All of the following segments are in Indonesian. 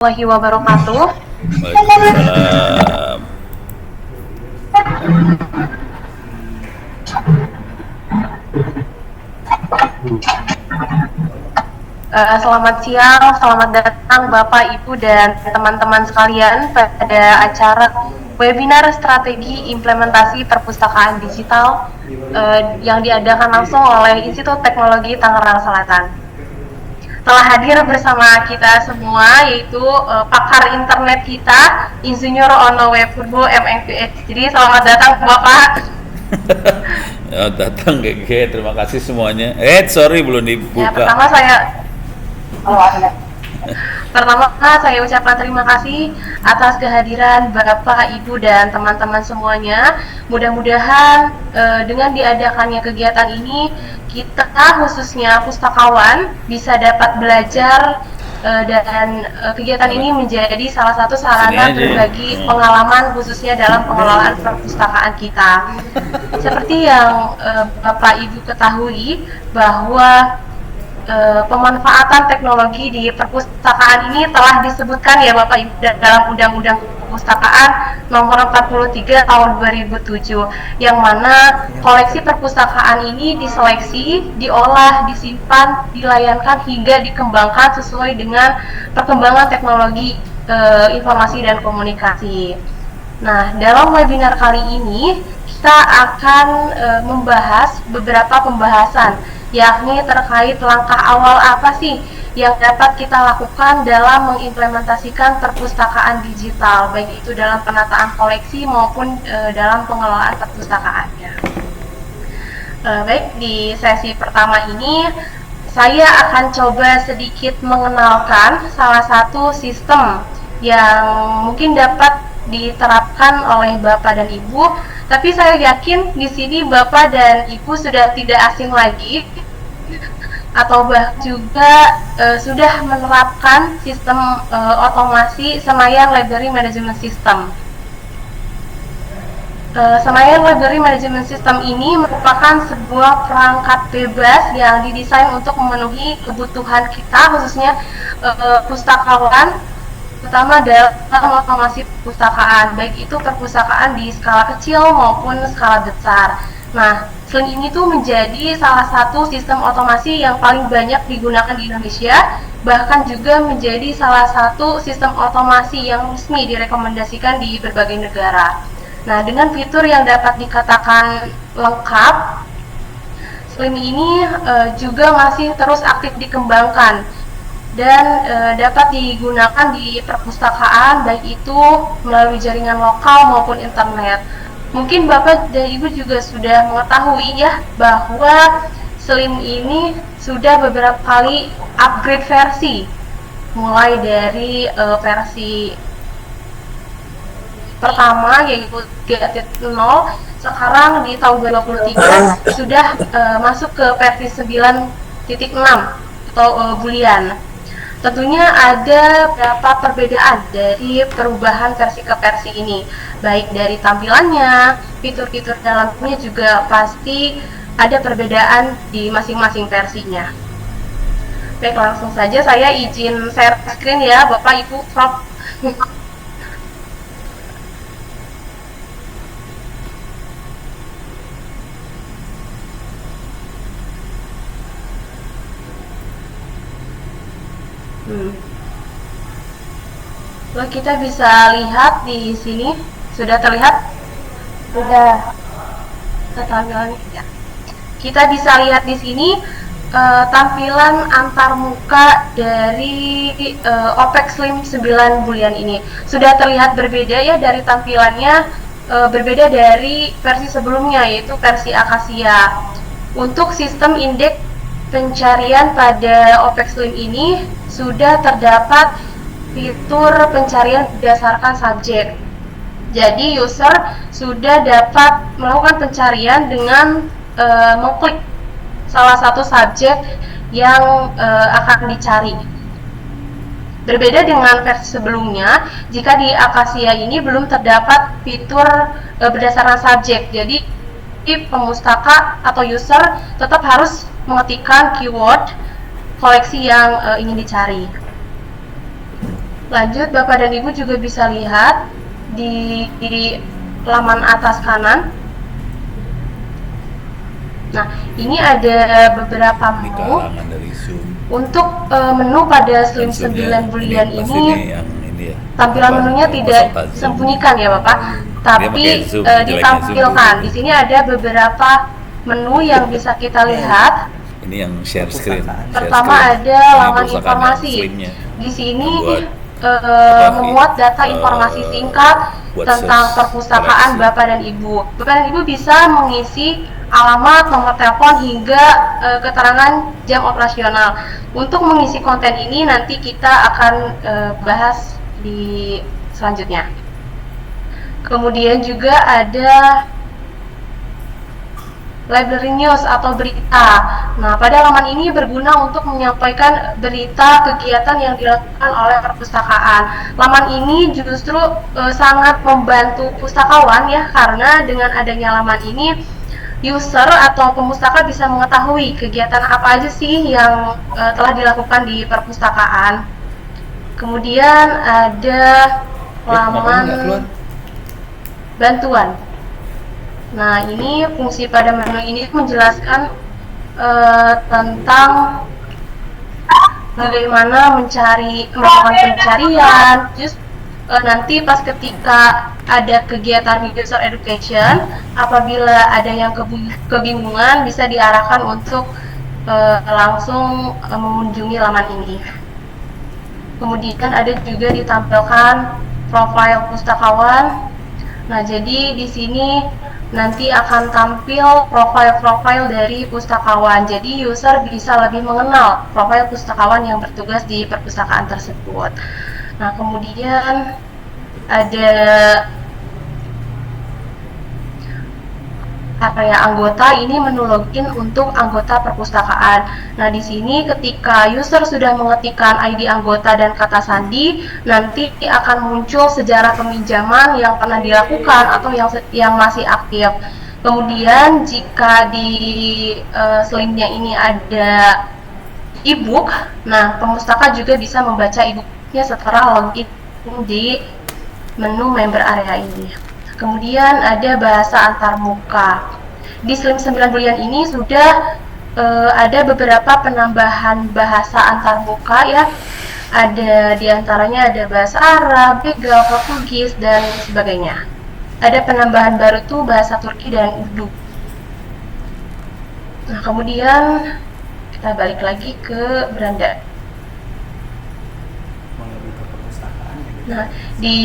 Warahmatullahi wabarakatuh. Waalaikumsalam. Selamat siang, selamat datang Bapak, Ibu, dan teman-teman sekalian pada acara webinar strategi implementasi perpustakaan digital yang diadakan langsung oleh Institut Teknologi Tangerang Selatan. Telah hadir bersama kita semua yaitu pakar internet kita, Insinyur Ono Webfurbo MNPH. Jadi selamat datang Bapak. Ya, datang GG, terima kasih semuanya. Sorry belum Ya, dibuka. Pertama saya ucapkan terima kasih atas kehadiran Bapak, Ibu, dan teman-teman semuanya. Mudah-mudahan dengan diadakannya kegiatan ini, kita khususnya pustakawan bisa dapat belajar dan kegiatan ini menjadi salah satu sarana berbagi pengalaman khususnya dalam pengelolaan perpustakaan kita. Seperti yang Bapak Ibu ketahui bahwa pemanfaatan teknologi di perpustakaan ini telah disebutkan ya Bapak Ibu dalam Undang-Undang Perpustakaan Nomor 43 Tahun 2007, yang mana koleksi perpustakaan ini diseleksi, diolah, disimpan, dilayankan hingga dikembangkan sesuai dengan perkembangan teknologi informasi dan komunikasi. Nah, dalam webinar kali ini kita akan membahas beberapa pembahasan, yakni terkait langkah awal apa sih yang dapat kita lakukan dalam mengimplementasikan perpustakaan digital, baik itu dalam penataan koleksi maupun dalam pengelolaan perpustakaannya. Baik, di sesi pertama ini saya akan coba sedikit mengenalkan salah satu sistem yang mungkin dapat diterapkan oleh Bapak dan Ibu, tapi saya yakin di sini Bapak dan Ibu sudah tidak asing lagi atau juga sudah menerapkan sistem otomasi Senayan Library Management System. Senayan Library Management System ini merupakan sebuah perangkat bebas yang didesain untuk memenuhi kebutuhan kita, khususnya pustakawan, terutama dalam otomasi perpustakaan, baik itu perpustakaan di skala kecil maupun skala besar. Nah, Sling ini tuh menjadi salah satu sistem otomasi yang paling banyak digunakan di Indonesia, bahkan juga menjadi salah satu sistem otomasi yang resmi direkomendasikan di berbagai negara. Nah, dengan fitur yang dapat dikatakan lengkap, Sling ini juga masih terus aktif dikembangkan dan dapat digunakan di perpustakaan, baik itu melalui jaringan lokal maupun internet. Mungkin Bapak dan Ibu juga sudah mengetahui ya bahwa Slim ini sudah beberapa kali upgrade versi, mulai dari versi pertama yaitu 3.0, sekarang di tahun 2023 sudah masuk ke versi 9.6 atau Boolean. Tentunya ada beberapa perbedaan dari perubahan versi ke versi ini, baik dari tampilannya, fitur-fitur dalamnya juga pasti ada perbedaan di masing-masing versinya. Baik, langsung saja saya izin share screen ya Bapak Ibu Prof. Lalu kita bisa lihat di sini, sudah terlihat? Sudah. Tampilannya ya. Kita bisa lihat di sini tampilan antar muka dari OPEX Slim 9 Boolean ini. Sudah terlihat berbeda ya dari tampilannya, berbeda dari versi sebelumnya yaitu versi Acacia. Untuk sistem indeks pencarian pada OPEX Slim ini sudah terdapat fitur pencarian berdasarkan subjek. Jadi user sudah dapat melakukan pencarian dengan mengklik salah satu subjek yang akan dicari. Berbeda dengan versi sebelumnya, jika di Acacia ini belum terdapat fitur berdasarkan subjek. Jadi pemustaka atau user tetap harus mengetikkan keyword koleksi yang ingin dicari. Lanjut, Bapak dan Ibu juga bisa lihat di laman atas kanan. Nah, ini ada beberapa Ini menu. kalangan dari Zoom. Untuk menu pada Slim Maksudnya 9 bulan pasti ini, yang ini ya. tampilan menunya tidak peserta Zoom. disembunyikan ya Bapak, tapi pakai Zoom, jeleknya ditampilkan. Zoom. Di sini ada beberapa menu yang bisa kita lihat. Ini yang share screen. Pertama ada Ini laman perusahaan informasi. yang Slimnya. Di sini Buat memuat data informasi singkat buat tentang perpustakaan koleksi. Bapak dan Ibu. Bapak dan Ibu bisa mengisi alamat, nomor telepon, hingga keterangan jam operasional. Untuk mengisi konten ini nanti kita akan bahas di selanjutnya. Kemudian juga ada library news atau berita. Nah, pada laman ini berguna untuk menyampaikan berita kegiatan yang dilakukan oleh perpustakaan. Laman ini justru sangat membantu pustakawan ya, karena dengan adanya laman ini user atau pemustaka bisa mengetahui kegiatan apa aja sih yang telah dilakukan di perpustakaan. Kemudian ada laman bantuan. Nah, ini fungsi pada menu ini menjelaskan tentang bagaimana melakukan pencarian. Just nanti pas ketika ada kegiatan user education, apabila ada yang kebingungan bisa diarahkan untuk langsung mengunjungi laman ini. Kemudian ada juga ditampilkan profil pustakawan. Nah, jadi di sini nanti akan tampil profil-profil dari pustakawan. Jadi user bisa lebih mengenal profil pustakawan yang bertugas di perpustakaan tersebut. Nah, kemudian ada anggota. Ini menu login untuk anggota perpustakaan. Nah, di sini ketika user sudah mengetikkan ID anggota dan kata sandi, nanti akan muncul sejarah peminjaman yang pernah dilakukan atau yang masih aktif. Kemudian jika di Slimnya ini ada e-book, nah pemustaka juga bisa membaca e-booknya setelah login di menu member area ini. Kemudian ada bahasa antarmuka. Di Slim 9 bulan ini sudah ada beberapa penambahan bahasa antarmuka ya. Ada diantaranya ada bahasa Arab, Bengal, Portugis, dan sebagainya. Ada penambahan baru tuh bahasa Turki dan Urdu. Nah, kemudian kita balik lagi ke beranda. Nah, di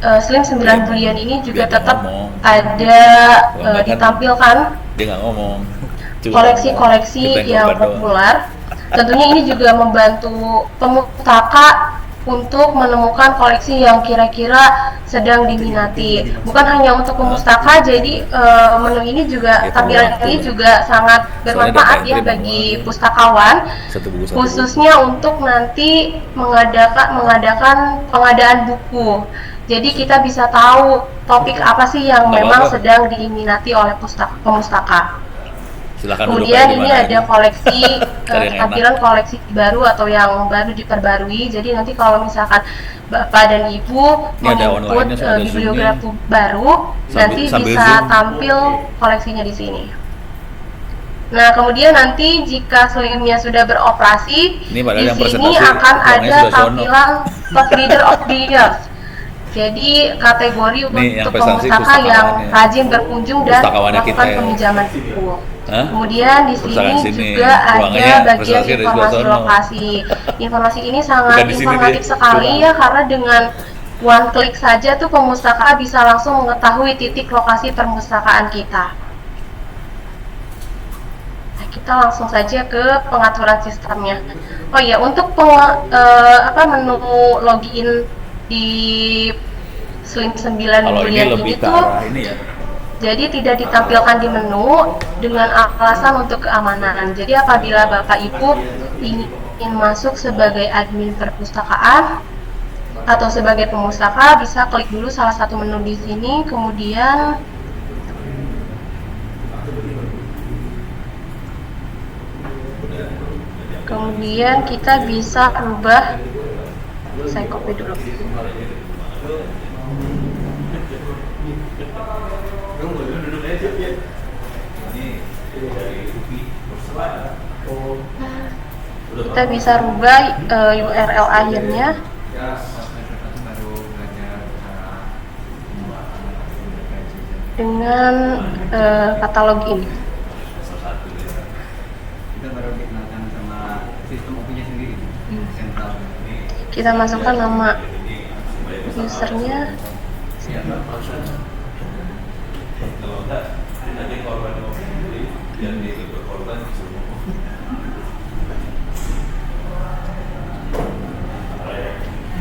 Slim 9 bulan ini juga tetap ada ditampilkan dia nggak ngomong koleksi-koleksi yang populer. Tentunya ini juga membantu pemustaka untuk menemukan koleksi yang kira-kira sedang diminati. Bukan hanya untuk pemustaka, jadi menu ini juga, tampilan ini juga sangat bermanfaat ya bagi pustakawan, khususnya untuk nanti mengadakan pengadaan buku. Jadi kita bisa tahu topik apa sih yang memang sedang diminati oleh pemustaka. Silakan. Kemudian ini ada koleksi tampilan koleksi baru atau yang baru diperbarui. Jadi nanti kalau misalkan Bapak dan Ibu menginput bibliografi baru, nanti bisa tampil koleksinya di sini. Nah, kemudian nanti jika Slimnya sudah beroperasi, di sini akan ada tampilan Top Reader of the Year. Jadi kategori untuk pemustaka yang rajin berkunjung dan melakukan peminjaman buku. Kemudian di sini juga ada bagian informasi lokasi. Informasi ini sangat informatif sekali ya, karena dengan one klik saja tuh pemustaka bisa langsung mengetahui titik lokasi perpustakaan kita. Nah, kita langsung saja ke pengaturan sistemnya. Oh iya, untuk menu login di Slim 9 bulan ini tuh jadi tidak ditampilkan di menu dengan alasan untuk keamanan. Jadi apabila Bapak Ibu ingin masuk sebagai admin perpustakaan atau sebagai pemustaka, bisa klik dulu salah satu menu di sini, kemudian kita bisa ubah Saya copy dulu. Kita bisa rubah URL akhirnya dengan kata login. Kita baru dikenalkan sama sistem OP-nya sendiri, sentral. Kita masukkan nama usernya.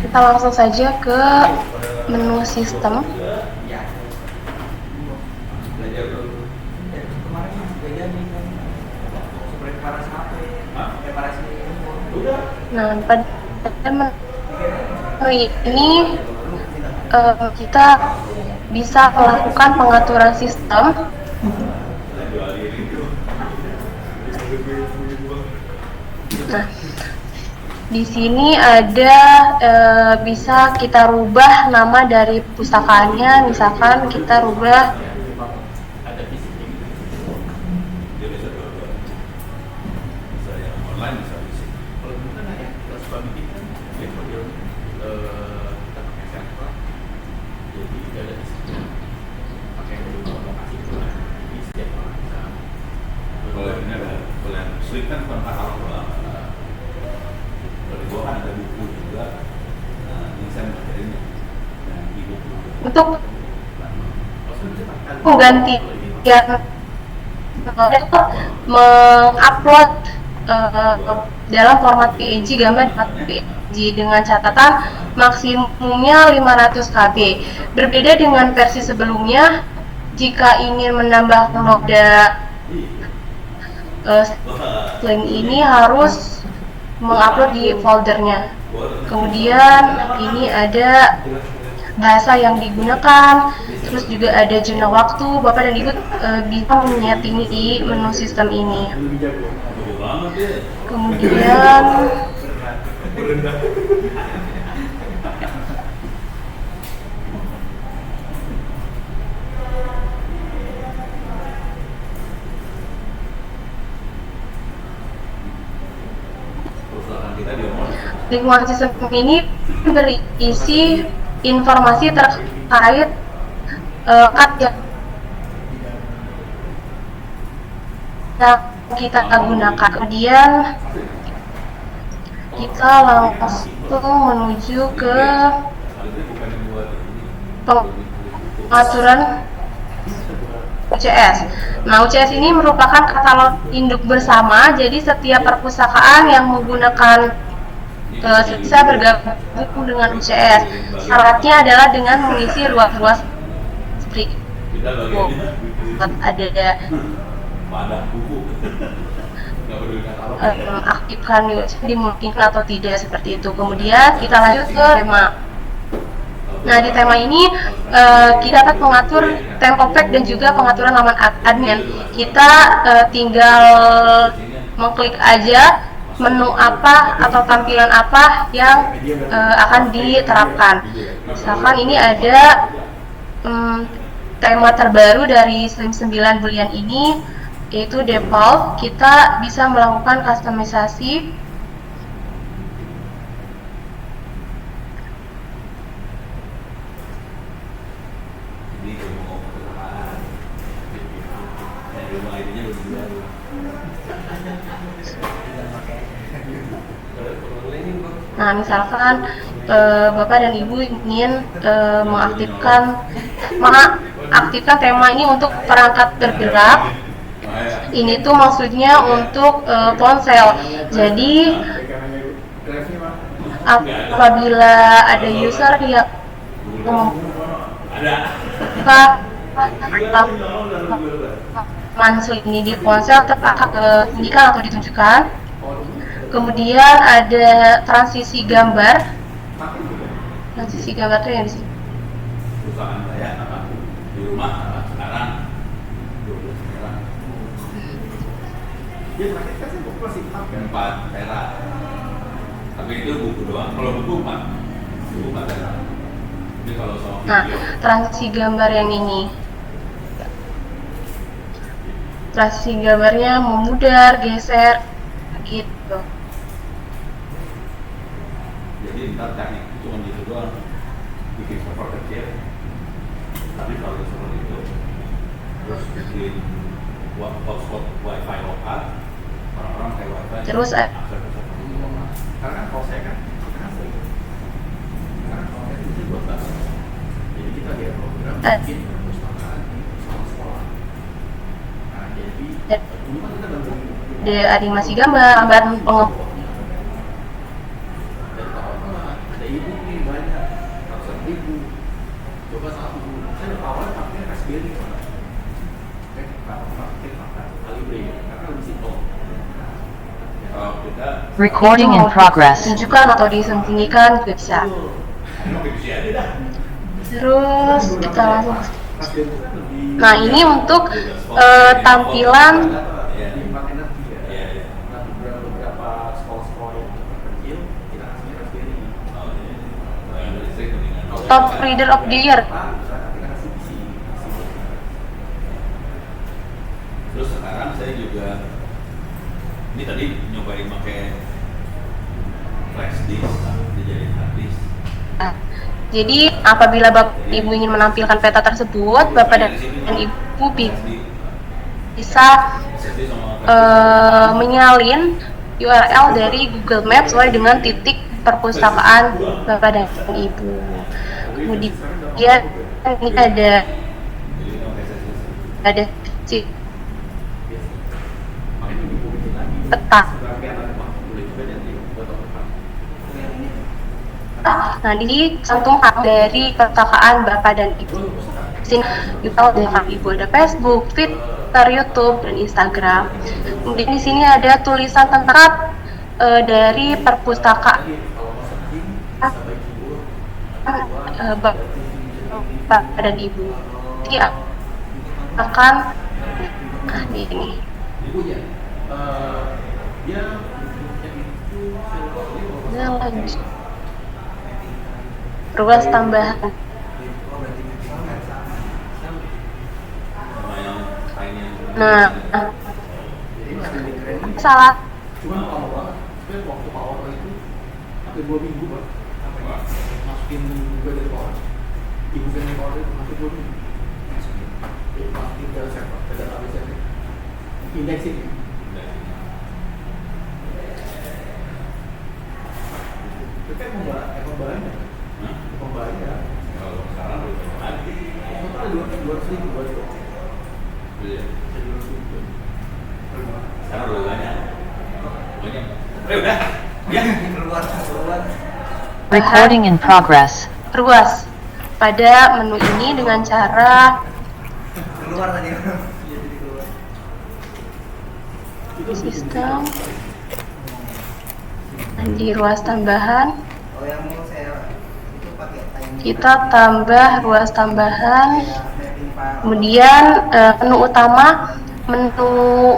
Kita langsung saja ke menu sistem. Nah, pada menu ini kita bisa melakukan pengaturan sistem. Nah, di sini ada bisa kita rubah nama dari pustakanya, misalkan kita rubah untuk mengganti yang mengupload dalam format PNG, gambar PNG dengan catatan maksimumnya 500 KB. Berbeda dengan versi sebelumnya, jika ingin menambah noda slang ini harus mengupload di foldernya. Kemudian ini ada bahasa yang digunakan, terus juga ada jurnal waktu. Bapak dan Ibu bisa menyeting di menu sistem ini. Kemudian lingkungan sistem ini berisi informasi terkait cut yang kita gunakan. Kemudian kita langsung menuju ke pengaturan UCS. Nah, UCS ini merupakan katalog induk bersama, jadi setiap perpustakaan yang menggunakan bisa bergabung dengan UCS. Syaratnya adalah dengan mengisi ruas-ruas seperti ada aktifkan UCS dimungkinkan atau tidak, seperti itu. Kemudian kita lanjut ke tema. Nah, di tema ini kita dapat mengatur template dan juga pengaturan laman admin. Kita tinggal mengklik aja menu apa atau tampilan apa yang akan diterapkan. Misalkan ini ada tema terbaru dari Slim 9 Boolean ini, yaitu default. Kita bisa melakukan customisasi. Nah, misalkan Bapak dan Ibu ingin mengaktifkan tema ini untuk perangkat bergerak. Ini tuh maksudnya untuk ponsel. Jadi apabila ada user yang membuka mansel ini di ponsel, tetap akan ditunjukkan atau ditunjukkan. Kemudian ada transisi gambar. Transisi gambar itu yang di sini. Perusahaan saya di rumah sekarang 12 tera. Dia terakhir kan saya buku masih 4 tera. Tapi itu buku doang. Kalau buku 4 Bukan kan? Ini kalau soal Nah, video, transisi gambar yang ini. Transisi gambarnya memudar, geser, gitu. jadi ntar teknik itu cuma gitu doang, bikin server kecil. Tapi kalau seperti itu, terus bikin hotspot wifi lokal, orang-orang kayak wifi. Terus, akses ke server itu lokal. Karena kan kalau saya kan, kita kan sering. Karena kalau saya itu 12. Jadi kita ada program bikin perpustakaan di sekolah-sekolah. Nah, jadi dulu kan kita bantu ada animasi gambar, gambar pengep. dan tahu ada ibu nih banyak, ratusan ribu. Coba satu, saya awal pakai Raspberry mana? Pakai Kalibre, karena lebih simpel. Kalau kita Recording in progress. Tunjukkan atau disembunyikan juga bisa. emang bisa aja dah. Terus kita langsung. Raspberry itu kan lebih. Nah, ini untuk tampilan. Iya. Iya, iya. Nah, beberapa sekolah-sekolah yang terpencil kita kasihnya Raspberry. Oh iya. Kalau yang listrik mendingan. Top Reader of the Year. Kita kasih isi. Terus sekarang saya juga ini tadi nyobain pakai flash disk, dijadiin hard disk. Nah, jadi apabila Bapak Ibu ingin menampilkan peta tersebut, Bapak dan Ibu bisa SSD sama menyalin URL dari Google Maps sesuai dengan titik perpustakaan Bapak dan Ibu. Kemudian ini ada si peta. Nah, ini cantumkan dari perpustakaan Bapak dan Ibu. Di sini kita ada Ibu, ada Facebook, Twitter, YouTube, dan Instagram. Kemudian di sini ada tulisan tentang dari perpustakaan Bapak dan Ibu. Jadi akan ini. Lanjut. Ruas tambahan. Nah, salah. Cuma lama banget. Saya waktu awal itu hampir 2 minggu Pak. Masukin juga dari bawah. Ibu saya dari bawah itu hampir 2 minggu. Masukin ke server, ke database server. Indexing. Itu kan pembahannya. Pembahannya. Kalau sekarang udah lagi. Total 200 ribu buat itu. Iya. 200 ribu. Sekarang udah banyak. Udah. Ya, keluar. Recording in progress. Ruas pada menu ini dengan cara Keluar tadi. sistem di ruas tambahan. Oh, yang mau saya itu pakai time. Kita tambah ruas tambahan. Mapping file. Kemudian menu utama, menu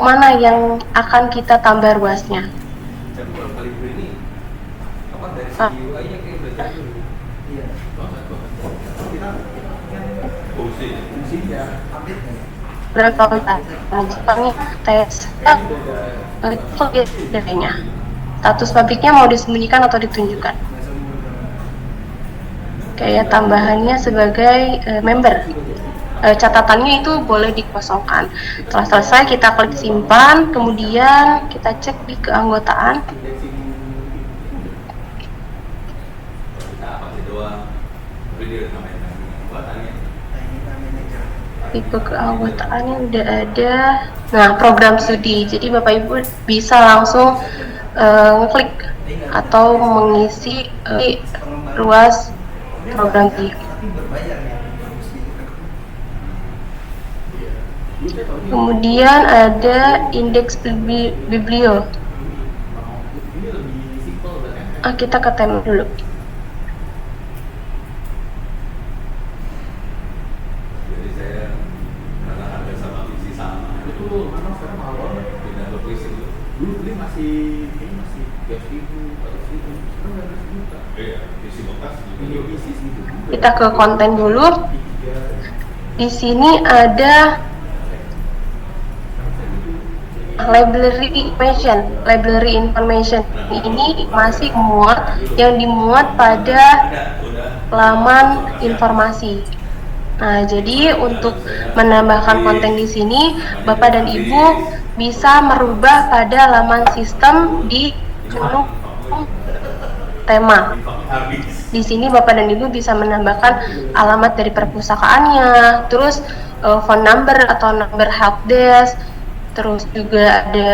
mana yang akan kita tambah ruasnya. Saya baru kali ini apa dari Ah. segi UI-nya kayak belajar dulu. Iya. Banget. Kita fungsinya Update nih. Berapa kita? Jepangnya tes. Itu bedanya. Status pabriknya mau disembunyikan atau ditunjukkan. Kayak tambahannya sebagai member. Catatannya itu boleh dikosongkan. Setelah selesai kita klik simpan, kemudian kita cek di keanggotaan. kita apa sih doang. Tapi dia namanya buatannya. Time manager. Tipe keanggotaannya udah ada. Nah, program studi. Jadi Bapak Ibu bisa langsung ngeklik atau mengisi ruas program studi. Tapi berbayar ya. Bagus gitu. Kemudian ada indeks biblio. Ini lebih simpel dan enak. Kita ke tema dulu. Jadi saya karena harga sama visi sama. Betul, karena sekarang mahal banget. Pindah ke visi dulu. Dulu beli masih 300.000, 400.000. Sekarang udah 100 juta. Iya, visi bekas juga. Kita ke konten dulu. Di sini ada library information ini masih dimuat pada laman informasi. Nah, jadi untuk menambahkan konten di sini, Bapak dan Ibu bisa merubah pada laman sistem di menu tema. Di sini Bapak dan Ibu bisa menambahkan alamat dari perpustakaannya, terus phone number atau number helpdesk, terus juga ada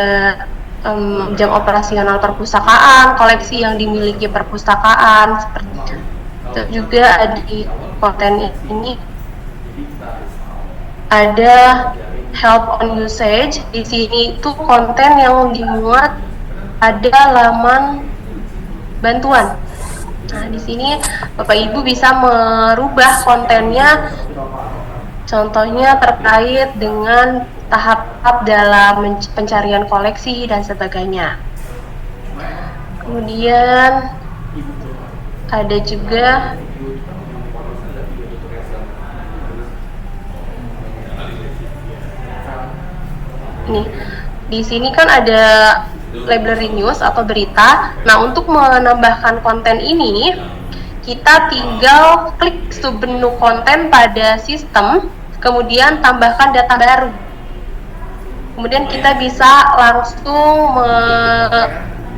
jam operasional perpustakaan, koleksi yang dimiliki perpustakaan, seperti itu. Juga di konten ini ada help on usage. Di sini itu konten yang dimuat ada laman bantuan. Nah, di sini Bapak Ibu bisa merubah kontennya, contohnya terkait dengan tahap-tahap dalam pencarian koleksi dan sebagainya. Kemudian ada juga nih, di sini kan ada library news atau berita. Nah, untuk menambahkan konten ini, kita tinggal klik submenu konten pada sistem, kemudian tambahkan data baru. Kemudian kita bisa langsung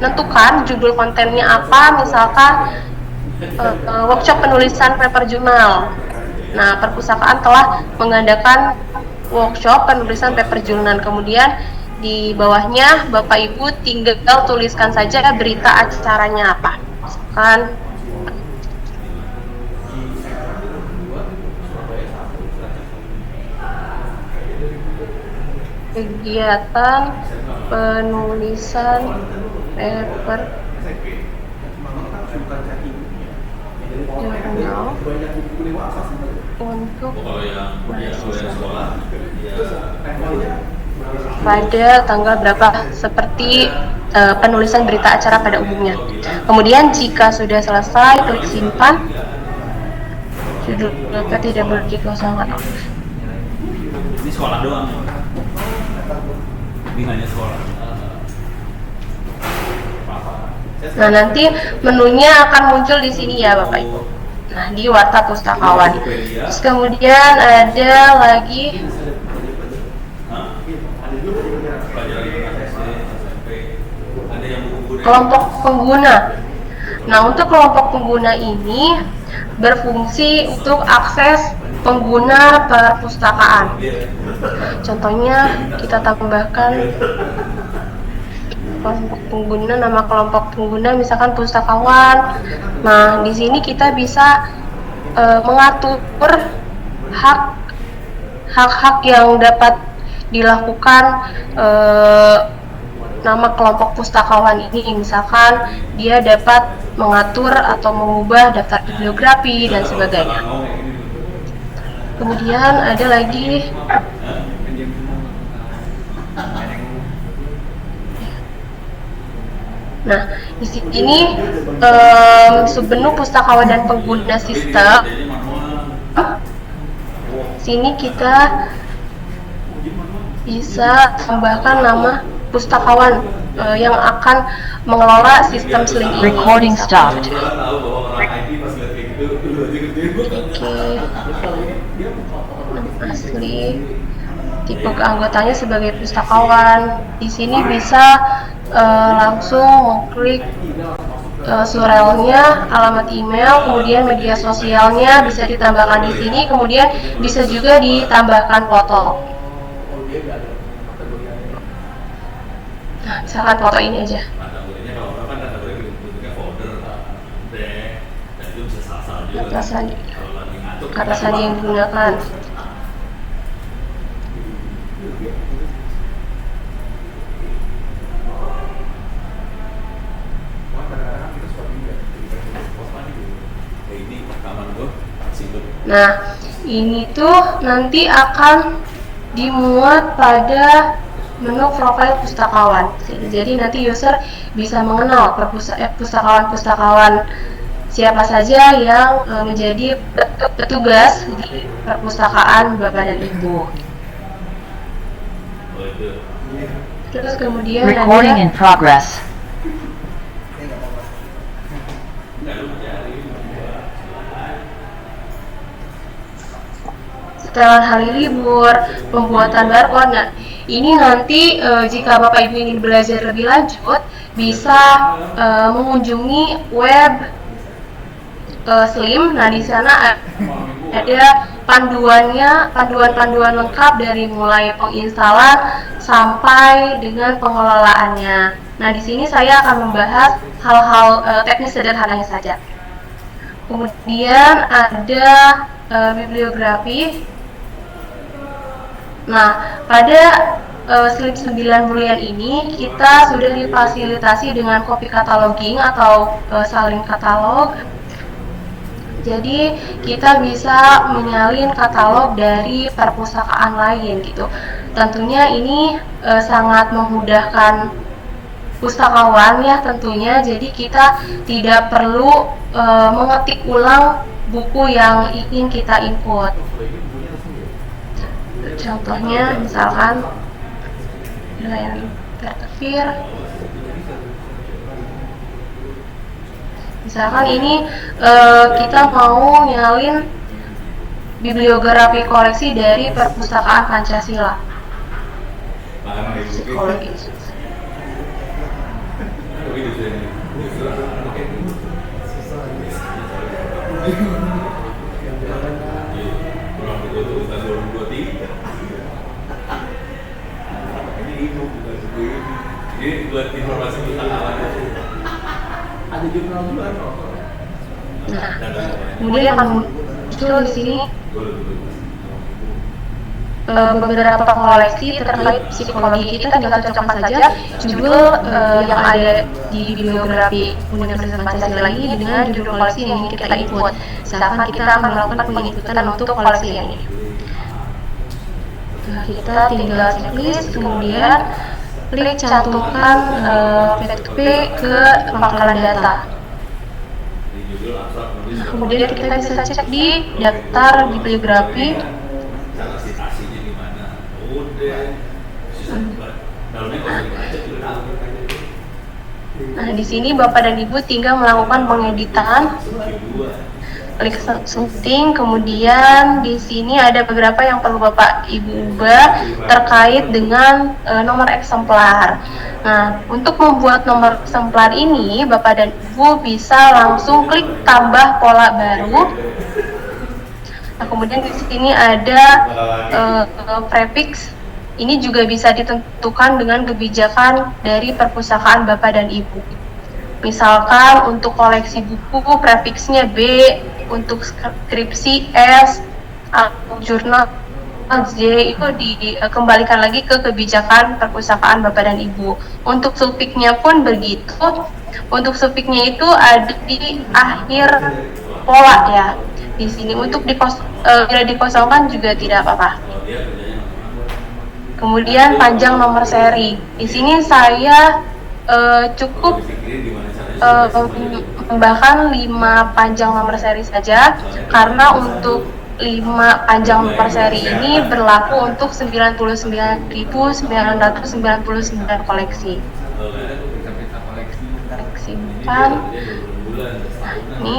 menentukan judul kontennya apa, misalkan workshop penulisan paper jurnal. Nah, perpustakaan telah mengadakan workshop penulisan paper jurnal. Kemudian di bawahnya Bapak Ibu tinggal tuliskan saja berita acaranya apa. Misalkan kegiatan penulisan paper jurnal untuk mahasiswa pada tanggal berapa, seperti penulisan berita acara pada umumnya. Kemudian jika sudah selesai, klik simpan. Judul berita tidak boleh dikosongkan. Ini sekolah doang. Ini hanya sekolah. Nah, nanti menunya akan muncul di sini ya Bapak Ibu. Nah, di Warta Pustakawan. Terus kemudian ada lagi kelompok pengguna. Nah, untuk kelompok pengguna ini berfungsi untuk akses pengguna perpustakaan. Contohnya kita tambahkan kelompok pengguna, nama kelompok pengguna misalkan pustakawan. Nah, di sini kita bisa mengatur hak-hak yang dapat dilakukan nama kelompok pustakawan ini. Misalkan dia dapat mengatur atau mengubah daftar bibliografi dan sebagainya. Kemudian ada lagi nah, di sini submenu pustakawan dan pengguna sistem. Sini kita bisa tambahkan nama pustakawan yang akan mengelola sistem Sling ini. Recording stopped. Asli, tipe keanggotanya sebagai pustakawan. Di sini bisa langsung mengklik surelnya, alamat email, kemudian media sosialnya bisa ditambahkan di sini, kemudian bisa juga ditambahkan foto. Nah, misalkan foto ini aja. Kata sandi yang digunakan. Nah, ini tuh nanti akan dimuat pada menu profil pustakawan. Jadi nanti user bisa mengenal pustakawan-pustakawan siapa saja yang menjadi petugas di perpustakaan Bapak dan Ibu. Terus kemudian Recording in ada progress. setelan hari libur, pembuatan barcode. Nah, ini nanti jika Bapak Ibu ingin belajar lebih lanjut, bisa mengunjungi web Slim. Nah, di sana ada panduan-panduan lengkap dari mulai penginstalan sampai dengan pengelolaannya. Nah, di sini saya akan membahas hal-hal teknis sederhananya saja. Kemudian ada bibliografi. Nah, pada slip 9 bulan ini kita sudah difasilitasi dengan copy cataloging atau salin katalog. Jadi kita bisa menyalin katalog dari perpustakaan lain gitu. Tentunya ini sangat memudahkan pustakawan ya tentunya. Jadi kita tidak perlu mengetik ulang buku yang ingin kita input. Contohnya misalkan yang terkepir, misalkan ini kita mau nyalin bibliografi koleksi dari perpustakaan Pancasila psikologi. Jadi buat informasi pustakawan Ada jurnal juga kan? Nah, kemudian akan muncul di sini beberapa koleksi terkait psikologi. Kita tinggal cocokkan saja judul yang ada di bibliografi Universitas Pancasila ini dengan judul koleksi yang ingin kita input. Misalkan kita akan melakukan penginputan untuk koleksi yang ini. Nah, kita tinggal checklist, kemudian klik cantumkan P2P ke pangkalan data. Nah, kemudian kita bisa cek di daftar bibliografi. cara citasinya gimana, udah dalamnya kalau dibaca juga tahu. Nah, di sini Bapak dan Ibu tinggal melakukan pengeditan, klik setting, kemudian di sini ada beberapa yang perlu Bapak Ibu ubah terkait dengan nomor eksemplar. Nah, untuk membuat nomor eksemplar ini, Bapak dan Ibu bisa langsung klik tambah pola baru. Nah, kemudian di sini ada prefix. Ini juga bisa ditentukan dengan kebijakan dari perpustakaan Bapak dan Ibu. Misalkan untuk koleksi buku prefixnya B, untuk skripsi S, jurnal J itu dikembalikan lagi ke kebijakan perpustakaan Bapak dan Ibu. Untuk sufiknya pun begitu. Untuk sufiknya itu ada di akhir pola ya. Di sini untuk bila dikosongkan juga tidak apa-apa. Kemudian panjang nomor seri. Di sini saya cukup menambahkan 5 panjang nomor seri saja, karena untuk 5 panjang nomor seri ini berlaku untuk 99.999 koleksi. Koleksi bukan. Ini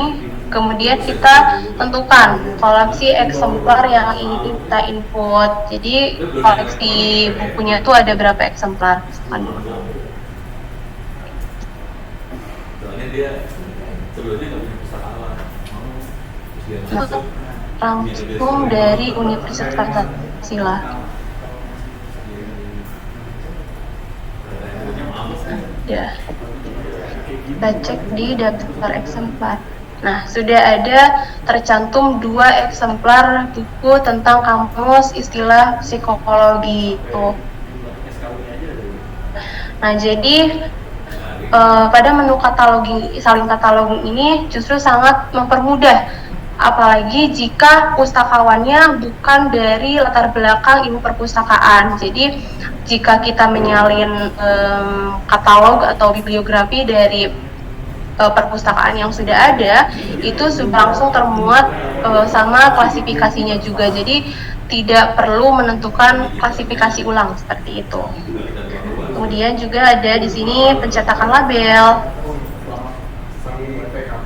kemudian kita tentukan koleksi eksemplar yang ingin kita input. Jadi koleksi bukunya itu ada berapa eksemplar? Soalnya dia sebelumnya nggak punya pustakawan, terus dia masuk Langsung dari Universitas Pancasila. Ya, kita cek di daftar eksemplar. Nah, sudah ada tercantum 2 eksemplar buku tentang kamus istilah psikologi itu. Nah, jadi pada menu salin kataloging ini justru sangat mempermudah, apalagi jika pustakawannya bukan dari latar belakang ilmu perpustakaan. Jadi jika kita menyalin katalog atau bibliografi dari perpustakaan yang sudah ada itu sudah langsung termuat sama klasifikasinya juga, jadi tidak perlu menentukan klasifikasi ulang seperti itu. Kemudian juga ada di sini pencetakan label.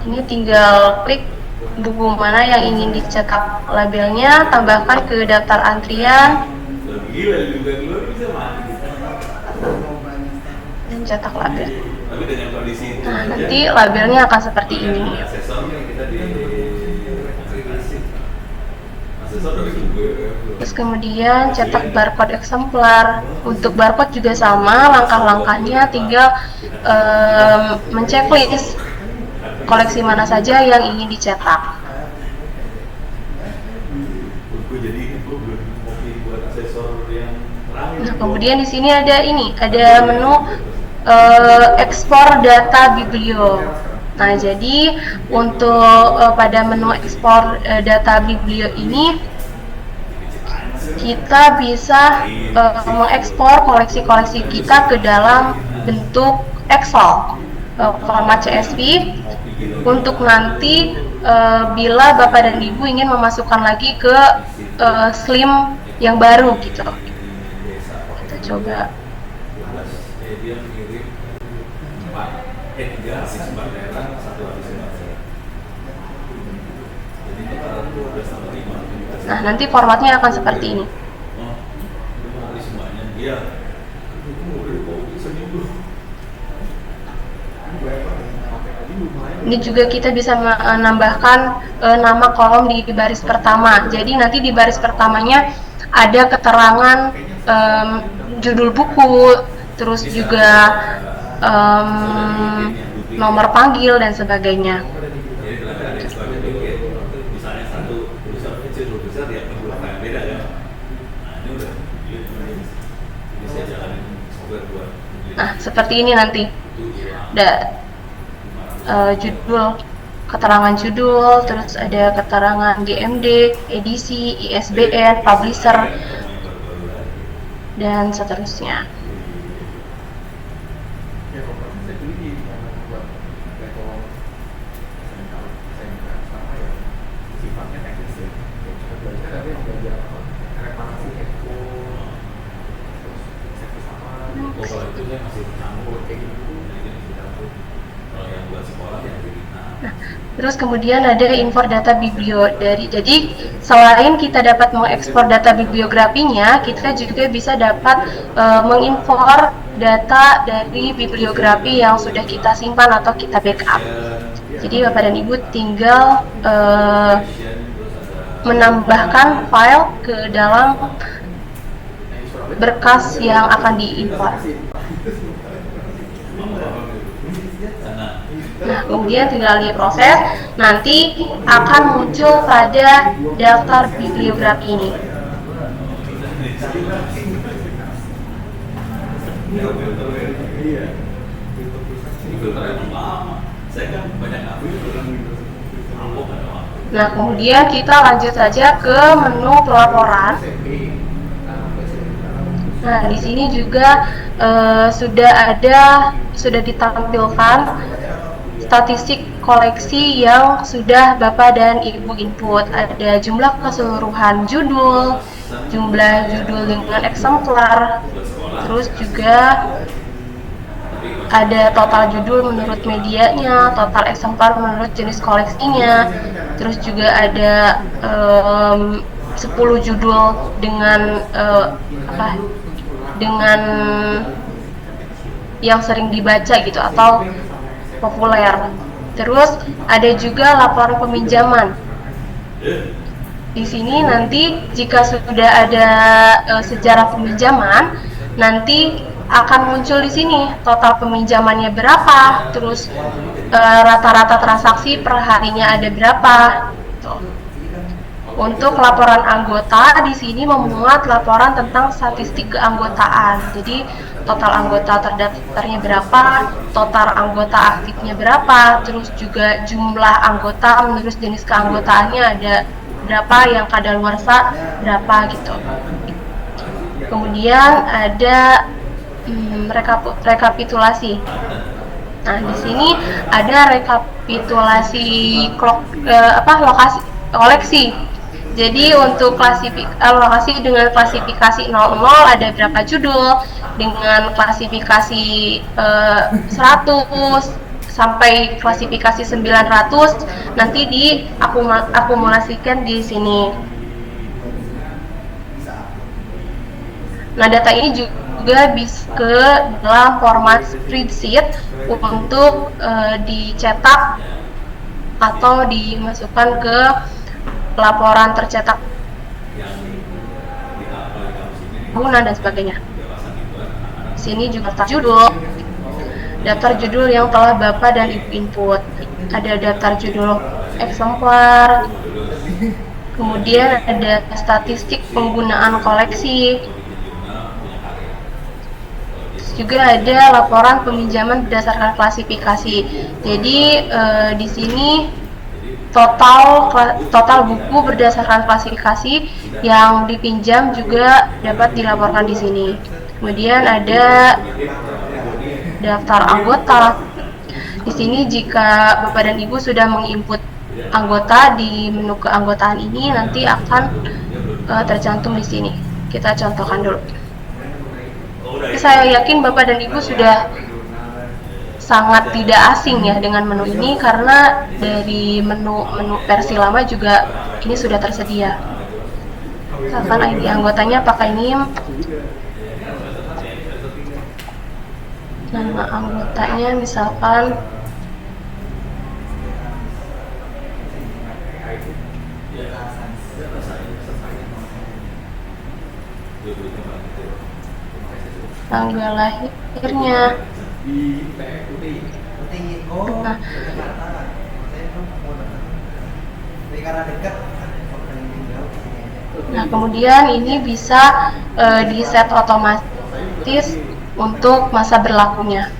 Ini tinggal klik buku mana yang ingin dicetak labelnya, tambahkan ke daftar antrian, Lebih gila juga keluar bisa mati. dan cetak label. Tapi dengan kondisi itu Nah, aja, nanti labelnya akan seperti ini. asesornya kita di akreditasi. Asesor dari gue. Terus kemudian cetak barcode eksemplar. Untuk barcode juga sama, langkah-langkahnya tinggal menceklis koleksi mana saja yang ingin dicetak. Gue jadi ingat gue belum kopi buat asesor yang terakhir. Nah, kemudian di sini ada menu ekspor data biblio. Nah, jadi untuk pada menu ekspor data biblio ini kita bisa mengekspor koleksi-koleksi kita ke dalam bentuk Excel format CSV untuk nanti bila Bapak dan Ibu ingin memasukkan lagi ke Slim yang baru gitu. Kita coba. Dia mengirim 3 habis 4 daerah, 1 habis 5 daerah. Jadi total 12 tambah 5. Nah, nanti formatnya akan seperti ini. Oh, itu mau habis semuanya. Iya. Itu mau beli kopi seminggu. Ini juga kita bisa menambahkan nama kolom di baris pertama. Jadi nanti di baris pertamanya ada keterangan judul buku, terus juga nomor panggil dan sebagainya. Jadi kalau ada yang suka dikit, misalnya satu tulisan kecil, dua besar, ya beberapa yang beda ya. Nah ini udah, ini saya jalanin software buat. Nah, seperti ini nanti. Ada judul, keterangan judul, terus ada keterangan GMD, edisi, ISBN, publisher, dan seterusnya. Ya kalau saya pilih di buat level SMK sama ya sifatnya teknis ya. Kita belajar ada yang belajar reparasi eco, terus servis sama. Oh kalau itu saya masih campur kayak gitu, itu masih campur. Kalau yang buat sekolah yang jadi Terus kemudian ada import data biblio jadi selain kita dapat mengekspor data bibliografinya, kita juga bisa dapat mengimport data dari bibliografi yang sudah kita simpan atau kita backup. Jadi Bapak dan Ibu tinggal menambahkan file ke dalam berkas yang akan diimport. Nah, kemudian tinggal diproses, nanti akan muncul pada daftar bibliografi ini. Iya. filter yang lama. Saya kan banyak ngambil Nah, kemudian kita lanjut saja ke menu pelaporan. Nah, di sini juga sudah ditampilkan statistik koleksi yang sudah Bapak dan Ibu input. Ada jumlah keseluruhan judul, jumlah judul dengan eksemplar, terus juga ada total judul menurut medianya, total eksemplar menurut jenis koleksinya, terus juga ada 10 judul dengan dengan yang sering dibaca gitu atau populer. Terus ada juga laporan peminjaman. Di sini nanti jika sudah ada sejarah peminjaman, nanti akan muncul di sini total peminjamannya berapa, terus rata-rata transaksi per harinya ada berapa. Tuh. Untuk laporan anggota di sini memuat laporan tentang statistik keanggotaan. Jadi total anggota terdaftarnya berapa, total anggota aktifnya berapa, terus juga jumlah anggota menurut jenis keanggotaannya ada berapa, yang kadaluarsa berapa gitu. Kemudian ada rekapitulasi Nah, di sini ada rekapitulasi lokasi koleksi. Jadi untuk lokasi dengan klasifikasi 00 ada berapa judul, dengan klasifikasi 100 sampai klasifikasi 900 nanti diakumulasikan di sini. Nah, data ini juga bisa ke dalam format spreadsheet untuk dicetak atau dimasukkan ke laporan tercetak tahunan dan sebagainya. Sini juga daftar judul yang telah Bapak dan Ibu input. Ada daftar judul eksemplar, kemudian ada statistik penggunaan koleksi, juga ada laporan peminjaman berdasarkan klasifikasi. Jadi di sini total buku berdasarkan klasifikasi yang dipinjam juga dapat dilaporkan di sini. Kemudian ada daftar anggota. Di sini jika Bapak dan Ibu sudah menginput anggota di menu keanggotaan ini, nanti akan tercantum di sini. Kita contohkan dulu. Saya yakin Bapak dan Ibu sudah sangat tidak asing ya dengan menu ini, karena dari menu versi lama juga ini sudah tersedia. Misalkan ID anggotanya pakai NIM, nama anggotanya misalkan tanggal lahirnya. Nah, kemudian ini bisa di-set otomatis untuk masa berlakunya.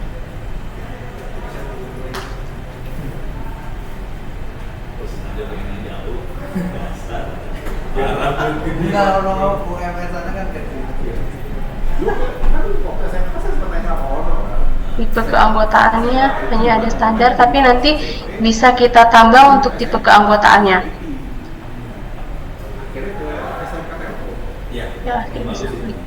Tipe keanggotaannya hanya ada standar, tapi nanti bisa kita tambah untuk tipe keanggotaannya. Ya, kita bisa klik.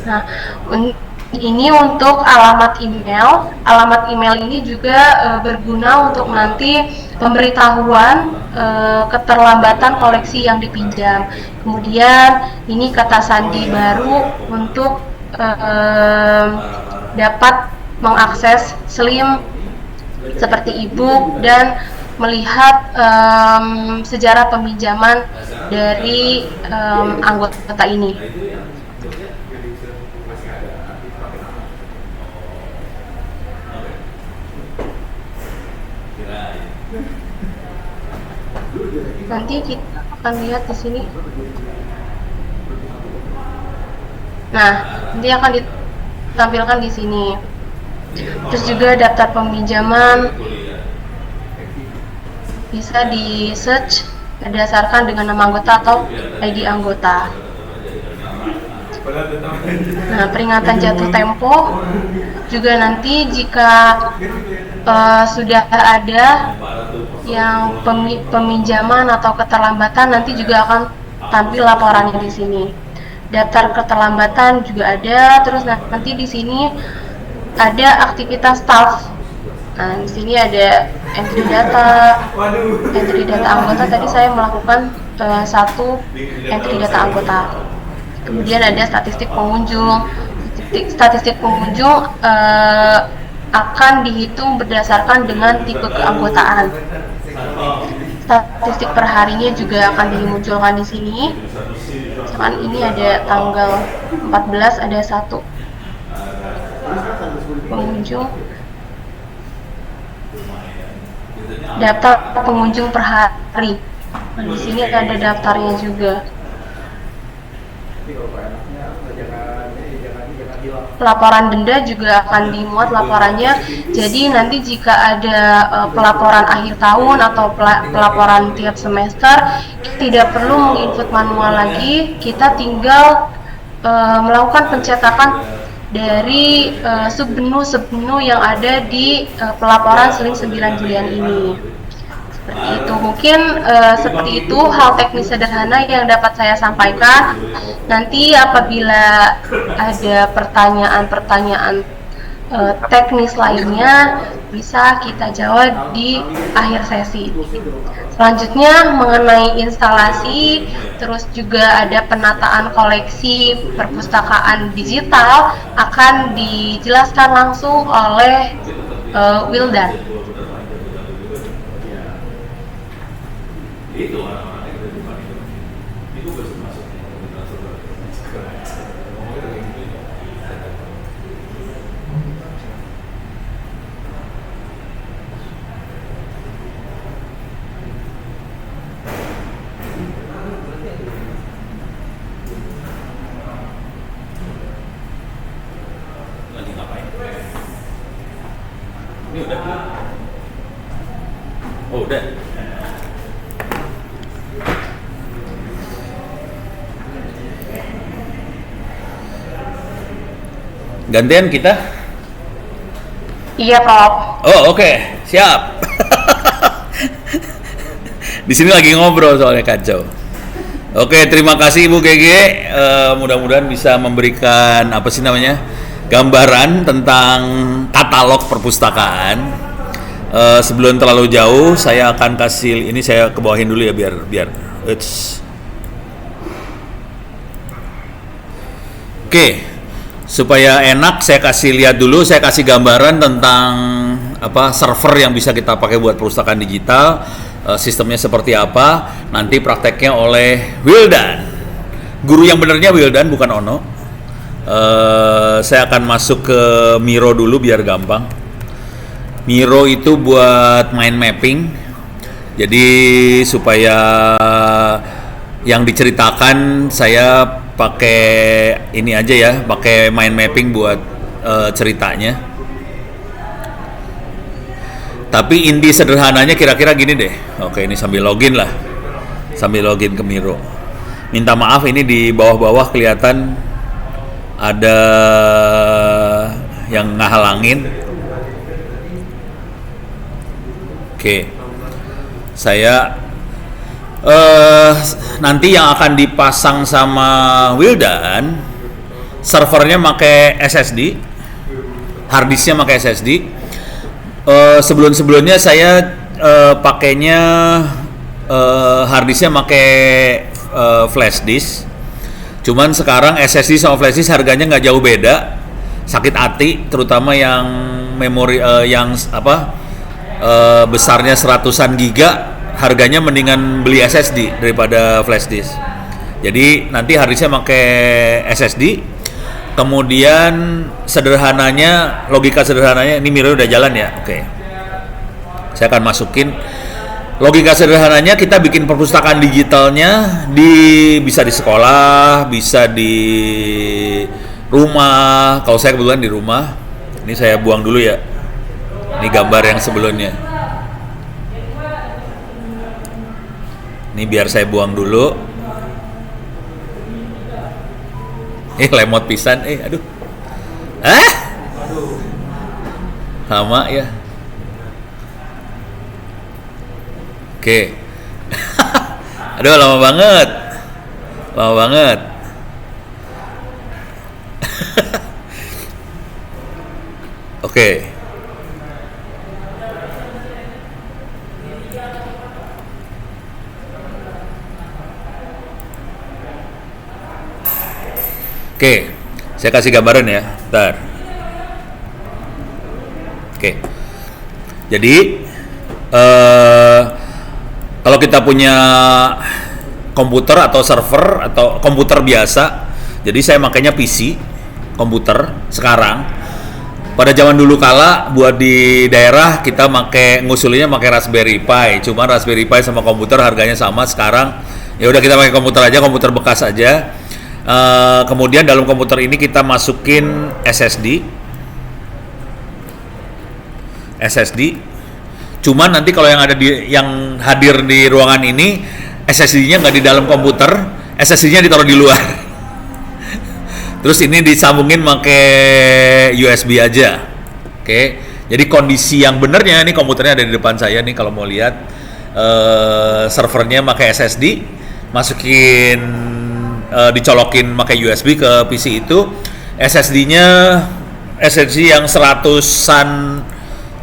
Nah, ini untuk alamat email. Alamat email ini juga berguna untuk nanti pemberitahuan keterlambatan koleksi yang dipinjam. Kemudian ini kata sandi baru untuk dapat mengakses SLIM seperti e-book dan melihat sejarah peminjaman dari anggota ini. Nanti kita akan lihat di sini. Nah, nanti akan ditampilkan di sini. Terus juga daftar peminjaman bisa di search berdasarkan dengan nama anggota atau ID anggota. Nah, peringatan jatuh tempo juga nanti jika sudah ada yang peminjaman atau keterlambatan, nanti juga akan tampil laporannya di sini. Daftar keterlambatan juga ada. Terus nanti di sini ada aktivitas staff. Nah, di sini ada entry data anggota. Tadi saya melakukan satu entry data anggota. Kemudian ada statistik pengunjung. Statistik pengunjung akan dihitung berdasarkan dengan tipe keanggotaan. Statistik perharinya juga akan dimunculkan di sini. Misalkan ini ada tanggal 14, ada satu pengunjung. Daftar pengunjung per hari. Nah, di sini ada daftarnya juga. Laporan denda juga akan dimuat laporannya. Jadi nanti jika ada pelaporan akhir tahun atau pelaporan tiap semester, tidak perlu menginput manual lagi. Kita tinggal melakukan pencetakan dari submenu yang ada di pelaporan Seling 9 Julian ini. Seperti itu, mungkin seperti itu hal teknis sederhana yang dapat saya sampaikan. Nanti apabila ada pertanyaan-pertanyaan teknis lainnya bisa kita jawab di akhir sesi. Selanjutnya mengenai instalasi, terus juga ada penataan koleksi perpustakaan digital akan dijelaskan langsung oleh Wildan. Itu orang-orang yang ada di depan itu pasti masuk lagi ngapain? Ini udah belum? Oh udah. Gantian kita? Iya, Prof. Oh oke, siap. Di sini lagi ngobrol soalnya kacau. Oke, terima kasih Ibu Gege. Mudah-mudahan bisa memberikan apa sih namanya gambaran tentang katalog perpustakaan. Sebelum terlalu jauh, saya akan kasih ini, saya kebawahin dulu ya biar. Oke. Supaya enak, saya kasih lihat dulu, saya kasih gambaran tentang apa server yang bisa kita pakai buat perpustakaan digital, sistemnya seperti apa. Nanti prakteknya oleh Wildan. Guru yang benernya Wildan, bukan Ono. Saya akan masuk ke Miro dulu biar gampang. Miro itu buat mind mapping. Jadi supaya yang diceritakan saya pakai ini aja ya, pakai mind mapping buat ceritanya. Tapi inti sederhananya kira-kira gini deh. Oke, ini sambil login lah, sambil login ke Miro. Minta maaf ini di bawah-bawah kelihatan ada yang ngehalangin. Oke, saya nanti yang akan dipasang sama Wildan, servernya pakai SSD, harddisknya pakai SSD. Sebelumnya saya pakainya harddisknya pakai flash disk. Cuman sekarang SSD sama flash disk harganya nggak jauh beda, sakit hati, terutama yang memori yang besarnya 100-an giga. Harganya mendingan beli SSD daripada flash disk. Jadi nanti harddisknya pakai SSD. Kemudian sederhananya, logika sederhananya, ini Miro udah jalan ya. Oke. Saya akan masukin logika sederhananya, kita bikin perpustakaan digitalnya bisa di sekolah, bisa di rumah. Kalau saya kebetulan di rumah. Ini saya buang dulu ya. Ini gambar yang sebelumnya. Ini biar saya buang dulu. Lemot pisan, aduh. Lama ya. Oke. Aduh, lama banget. Lama banget. Oke. Oke, saya kasih gambaran ya, bentar. Oke, jadi kalau kita punya komputer atau server atau komputer biasa, jadi saya makanya PC, komputer sekarang. Pada zaman dulu kala, buat di daerah kita ngusulinnya pakai Raspberry Pi. Cuma Raspberry Pi sama komputer harganya sama. Sekarang ya udah kita pakai komputer aja, komputer bekas aja. Kemudian dalam komputer ini kita masukin SSD. Cuman nanti kalau yang hadir di ruangan ini SSD-nya nggak di dalam komputer, SSD-nya ditaruh di luar. Terus ini disambungin pakai USB aja. Oke. Jadi kondisi yang benernya nih komputernya ada di depan saya nih kalau mau lihat servernya pakai SSD, masukin dicolokin pakai USB ke PC itu. SSD-nya SSD yang 100-an,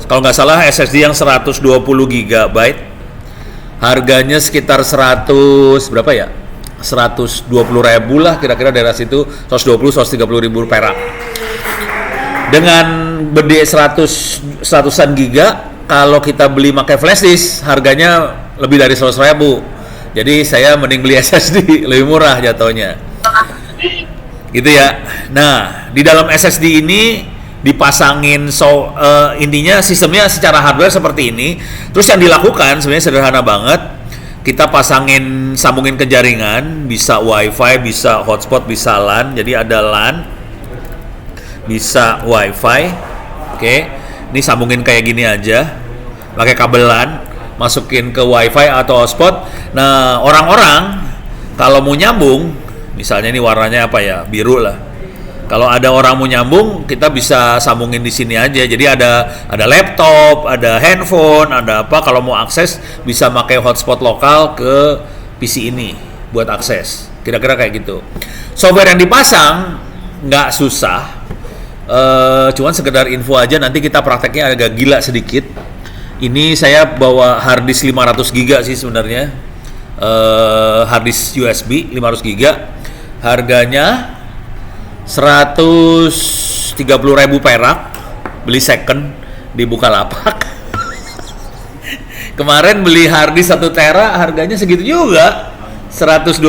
kalau nggak salah SSD yang 120 GB. Harganya sekitar 100 berapa ya? 120.000 lah kira-kira daerah situ, 130-130 ribu perak. Dengan BD 100-an giga, kalau kita beli pakai flash disk harganya lebih dari 100.000. Jadi saya mending beli SSD, lebih murah jatuhnya. Gitu ya. Nah, di dalam SSD ini dipasangin intinya sistemnya secara hardware seperti ini. Terus yang dilakukan sebenarnya sederhana banget. Kita sambungin ke jaringan, bisa WiFi, bisa hotspot, bisa LAN. Jadi ada LAN, bisa WiFi. Oke. Ini sambungin kayak gini aja. Pakai kabel LAN, masukin ke WiFi atau hotspot. Nah, orang-orang kalau mau nyambung, misalnya ini warnanya apa ya? Biru lah. Kalau ada orang mau nyambung, kita bisa sambungin di sini aja. Jadi ada laptop, ada handphone, ada apa. Kalau mau akses, bisa pakai hotspot lokal ke PC ini buat akses. Kira-kira kayak gitu. Software yang dipasang nggak susah. Cuman sekedar info aja. Nanti kita prakteknya agak gila sedikit. Ini saya bawa harddisk 500 GB sih sebenarnya. Harddisk USB 500 GB. Harganya 130.000 perak, beli second di Bukalapak. Kemarin beli harddisk 1 tera harganya segitu juga, 120.000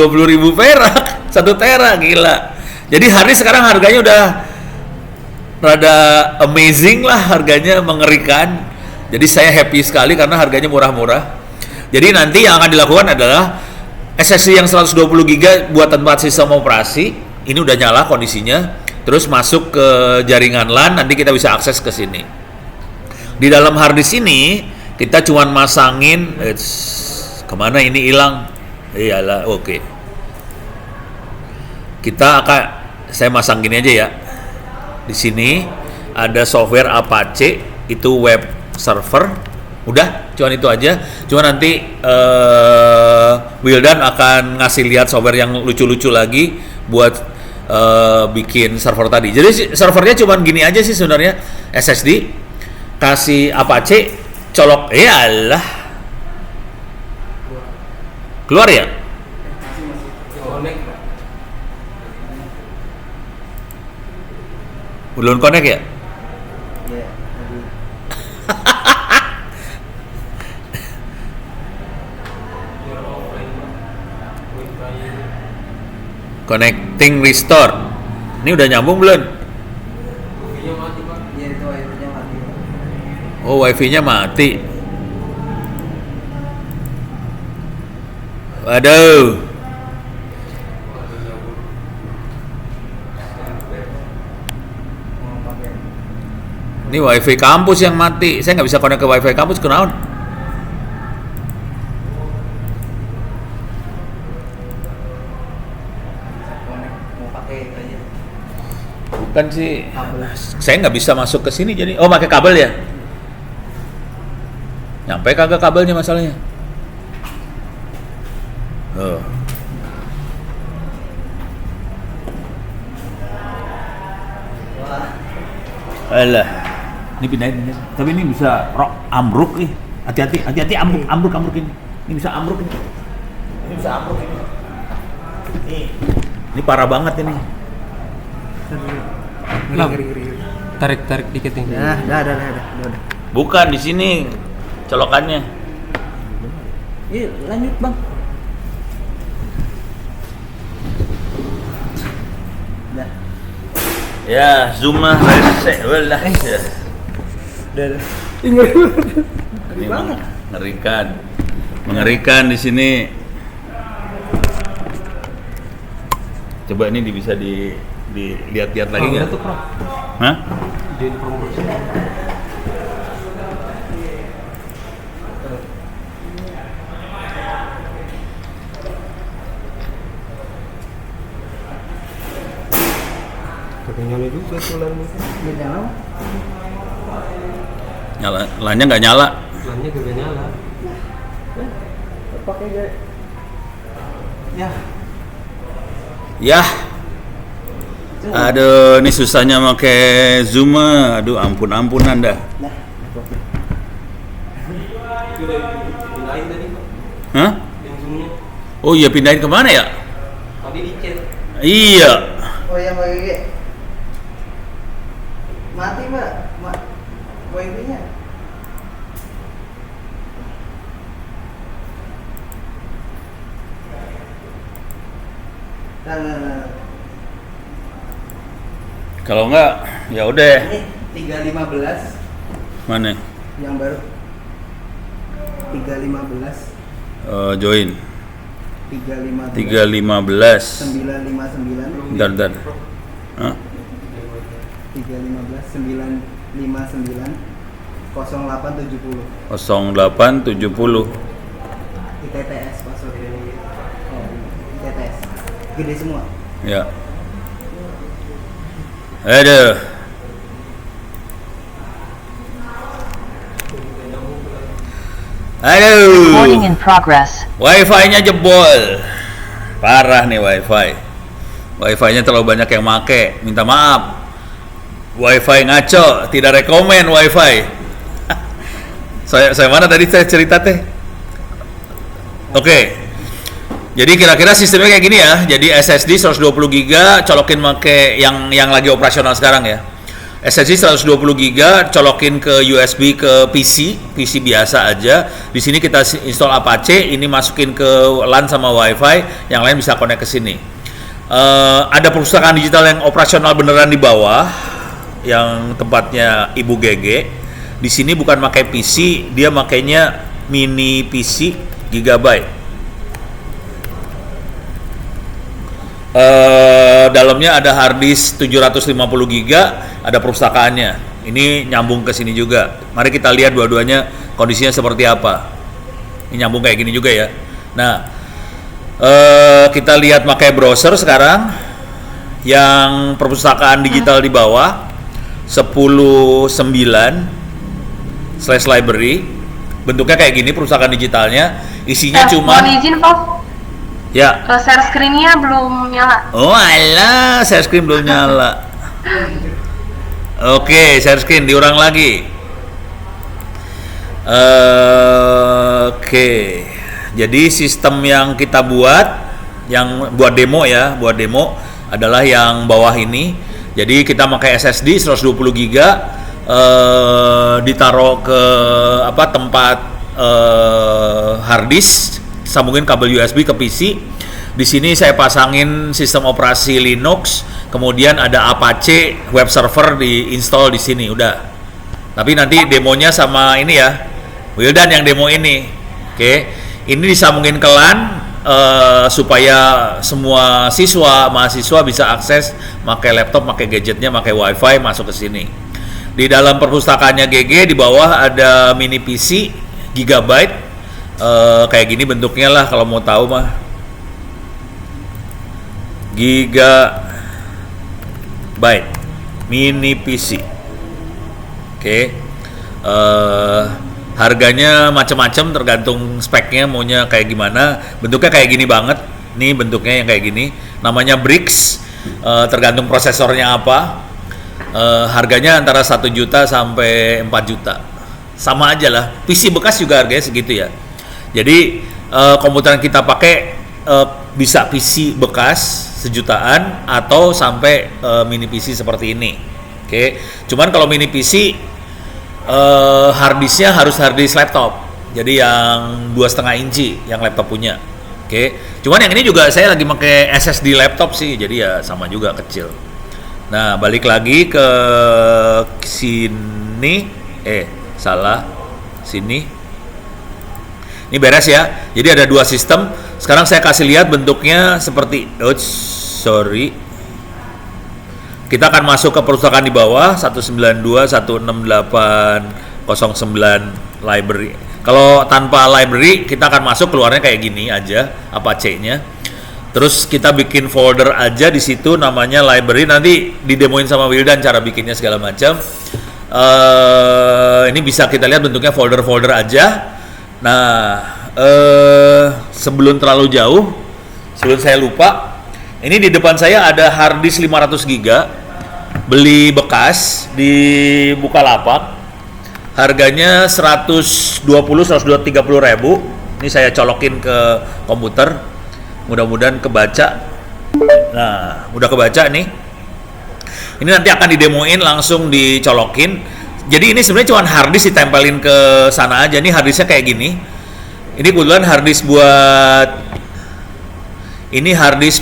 perak 1 tera, gila. Jadi harddisk sekarang harganya udah rada amazing lah, harganya mengerikan. Jadi saya happy sekali karena harganya murah-murah. Jadi nanti yang akan dilakukan adalah SSD yang 120 GB buat tempat sistem operasi. Ini udah nyala kondisinya, terus masuk ke jaringan LAN, nanti kita bisa akses ke sini. Di dalam harddisk ini kita cuman masangin, kemana ini hilang? Iyalah, oke. Saya masang gini aja ya. Di sini ada software Apache, itu web server. Udah, cuman itu aja. Cuman nanti Wildan akan ngasih lihat software yang lucu-lucu lagi buat bikin server tadi. Jadi servernya cuman gini aja sih sebenarnya. SSD, kasih Apache, colok. Iyalah. Keluar ya? Belum connect ya? Connecting restore. Ini udah nyambung belum? Oh, wifi-nya mati. Waduh. Ini wifi kampus yang mati. Saya nggak bisa connect ke wifi kampus, kenaun? Bukan sih, saya nggak bisa masuk ke sini jadi. Oh, pakai kabel ya? Nyampe kagak kabelnya masalahnya? Oh. Alah, ini pindahin. Tapi ini bisa ambruk nih. Hati-hati ambruk ini. Ini bisa ambruk ini. Ini parah banget ini. Tarik dikit nih. Udah. Bukan di sini colokannya. Iya, lanjut bang. Ya, zoom lah, rese, walah. Udah. Ini mengerikan di sini. Coba ini bisa dilihat-lihat lagi nggak? Hah? kebetulan nggak nyala. Nyala, LAN-nya nggak nyala. LAN-nya gak nyala. Pakai gak? Ya. Yah. Aduh, ini susahnya pakai Zoom. Aduh, ampun-ampunan dah. Nah, pindahin tadi Pak, Hah? yang zoomnya. Oh iya, pindahin kemana ya? Tadi di chat. Iya. Oh yang Mbak Gege mati Mbak, wifi-nya. Nah. Kalau enggak, ya udah. Ini 315 Mana? yang baru. 315 Join. 315 315. 959 Bentar. Hah? 315 959 0870 0870. ITTS password. Oh, ITTS. Gede semua. Ya. Aduh. Recording Aduh. in progress. Wifi-nya jebol. Parah nih wifi. Wifi-nya terlalu banyak yang make. Minta maaf. Wifi ngaco, tidak rekomen wifi. Saya mana tadi saya cerita teh? Oke. Jadi kira-kira sistemnya kayak gini ya. Jadi SSD 120 GB colokin make yang lagi operasional sekarang ya. SSD 120 GB colokin ke USB ke PC biasa aja. Di sini kita install Apache, ini masukin ke LAN sama WiFi, yang lain bisa connect ke sini. Ada perpustakaan digital yang operasional beneran di bawah, yang tempatnya Ibu Gege. Di sini bukan pakai PC, dia makainya mini PC Gigabyte. Dalamnya ada hard disk 750 GB, ada perpustakaannya. Ini nyambung ke sini juga. Mari kita lihat dua-duanya kondisinya seperti apa. Ini nyambung kayak gini juga ya. Nah, kita lihat pakai browser sekarang. Yang perpustakaan digital di bawah 10.9/library. Bentuknya kayak gini perpustakaan digitalnya. Isinya cuma mohon izin Prof, ya. share screen-nya belum nyala. Oh alah, share screen belum nyala. Oke, share screen diulang lagi. Oke. Jadi sistem yang kita buat, yang buat demo ya, adalah yang bawah ini. Jadi kita pakai SSD 120 GB, ditaruh ke tempat hard disk, sambungin kabel USB ke PC. Di sini saya pasangin sistem operasi Linux, kemudian ada Apache web server diinstal di sini udah. Tapi nanti demonya sama ini ya, Wildan yang demo ini. Oke, ini disambungin ke LAN supaya semua mahasiswa bisa akses, pakai laptop, pakai gadgetnya, pakai WiFi masuk ke sini. Di dalam perpustakaannya GG di bawah ada mini PC Gigabyte, kayak gini bentuknya lah kalau mau tahu mah. Gigabyte mini PC. Oke. Harganya macam-macam tergantung speknya maunya kayak gimana. Bentuknya kayak gini banget. Nih bentuknya yang kayak gini. Namanya Bricks. Tergantung prosesornya apa. Harganya antara 1 juta sampai 4 juta. Sama aja lah. PC bekas juga harganya segitu ya. Jadi komputer yang kita pakai bisa PC bekas sejutaan atau sampai mini PC seperti ini. Oke. Cuman kalau mini PC hard disknya harus hard disk laptop. Jadi yang 2,5 inci yang laptop punya. Oke. Cuman yang ini juga saya lagi pakai SSD laptop sih. Jadi ya sama juga kecil. Nah, balik lagi ke sini. Salah. Sini. Ini beres ya. Jadi ada dua sistem. Sekarang saya kasih lihat bentuknya seperti Kita akan masuk ke perpustakaan di bawah 192.168.09 library. Kalau tanpa library kita akan masuk keluarnya kayak gini aja Apache-nya. Terus kita bikin folder aja di situ namanya library, nanti didemoin sama Wildan cara bikinnya segala macam. Ini bisa kita lihat bentuknya folder-folder aja. Nah, sebelum terlalu jauh, sebelum saya lupa, ini di depan saya ada hard disk 500 GB, beli bekas di Bukalapak, harganya 130-130 ribu. Ini saya colokin ke komputer, mudah-mudahan kebaca. Nah, udah kebaca nih. Ini nanti akan didemoin, langsung dicolokin. Jadi ini sebenarnya cuma hard disk ditempelin ke sana aja. Ini hard disknya kayak gini. Ini kebetulan hard disk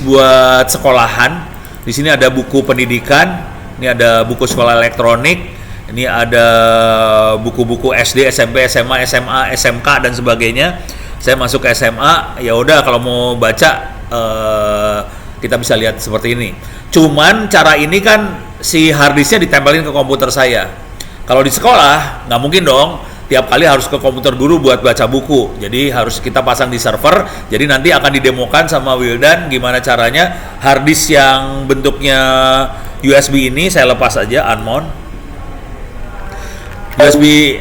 buat sekolahan. Di sini ada buku pendidikan, ini ada buku sekolah elektronik, ini ada buku-buku SD, SMP, SMA, SMK dan sebagainya. Saya masuk ke SMA, ya udah kalau mau baca kita bisa lihat seperti ini. Cuman cara ini kan si hard disknya ditempelin ke komputer saya. Kalau di sekolah nggak mungkin dong tiap kali harus ke komputer guru buat baca buku. Jadi harus kita pasang di server. Jadi nanti akan didemokan sama Wildan gimana caranya hard disk yang bentuknya USB ini saya lepas aja, unmount. USB